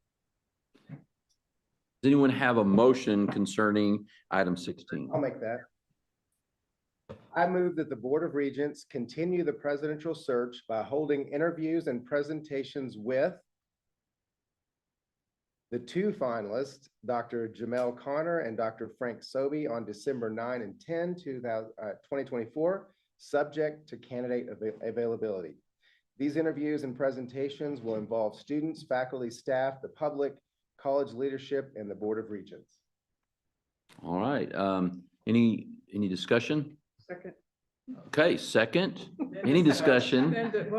Does anyone have a motion concerning item 16? I'll make that. I move that the Board of Regents continue the presidential search by holding interviews and presentations with the two finalists, Dr. Jamel Connor and Dr. Frank Sobey, on December 9 and 10, 2024, subject to candidate availability. These interviews and presentations will involve students, faculty, staff, the public, college leadership, and the Board of Regents. All right. Any discussion? Second. Okay, second. Any discussion?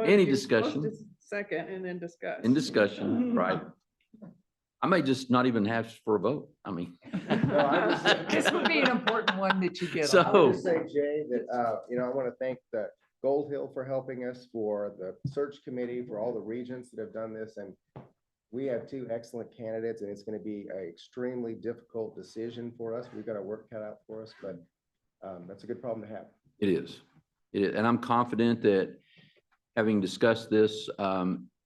Any discussion? Second and then discuss. In discussion, right? I may just not even have for a vote. I mean. This would be an important one that you get. So- I would just say, Jay, that, I want to thank the Gold Hill for helping us, for the search committee, for all the regents that have done this. And we have two excellent candidates, and it's going to be an extremely difficult decision for us. We've got our work cut out for us, but that's a good problem to have. It is. It is. And I'm confident that having discussed this,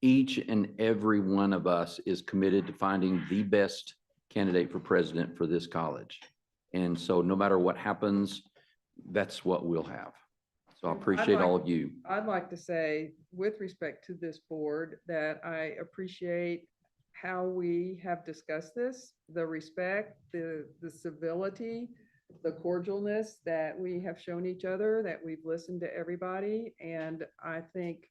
each and every one of us is committed to finding the best candidate for president for this college. And so no matter what happens, that's what we'll have. So I appreciate all of you. I'd like to say, with respect to this board, that I appreciate how we have discussed this, the respect, the civility, the cordialness that we have shown each other, that we've listened to everybody. And I think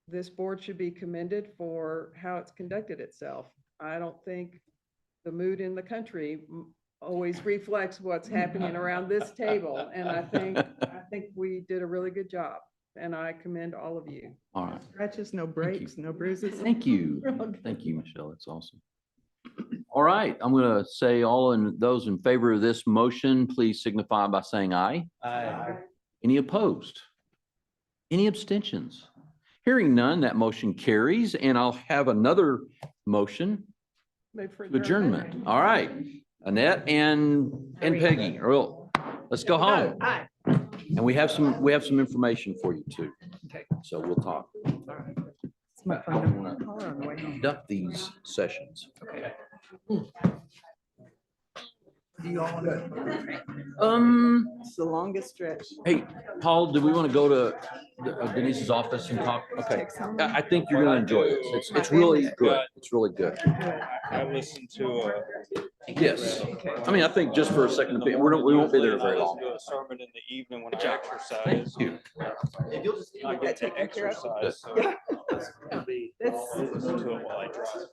this board should be commended for how it's conducted itself. I don't think the mood in the country always reflects what's happening around this table. And I think we did a really good job, and I commend all of you. All right. Scratches, no breaks, no bruises. Thank you. Thank you, Michelle. That's awesome. All right. I'm going to say those in favor of this motion, please signify by saying aye. Aye. Any opposed? Any abstentions? Hearing none, that motion carries, and I'll have another motion to adjournment. All right. Annette and Peggy, let's go home. And we have some information for you too. Okay. So we'll talk. It's my I phone. want Call her on the way to home. conduct these sessions. Okay. Do you all want to? It's the longest stretch. Hey, Paul, do we want to go to Denise's office and talk? Okay. I think you're going to enjoy this. It's really good. It's really good. I listened to Yes. I mean, I think just for a second, we won't be there very long. I listen to a sermon in the evening when I Thank exercise. you. If you'll just. I get to exercise, so. That's- Listen to it while I drive.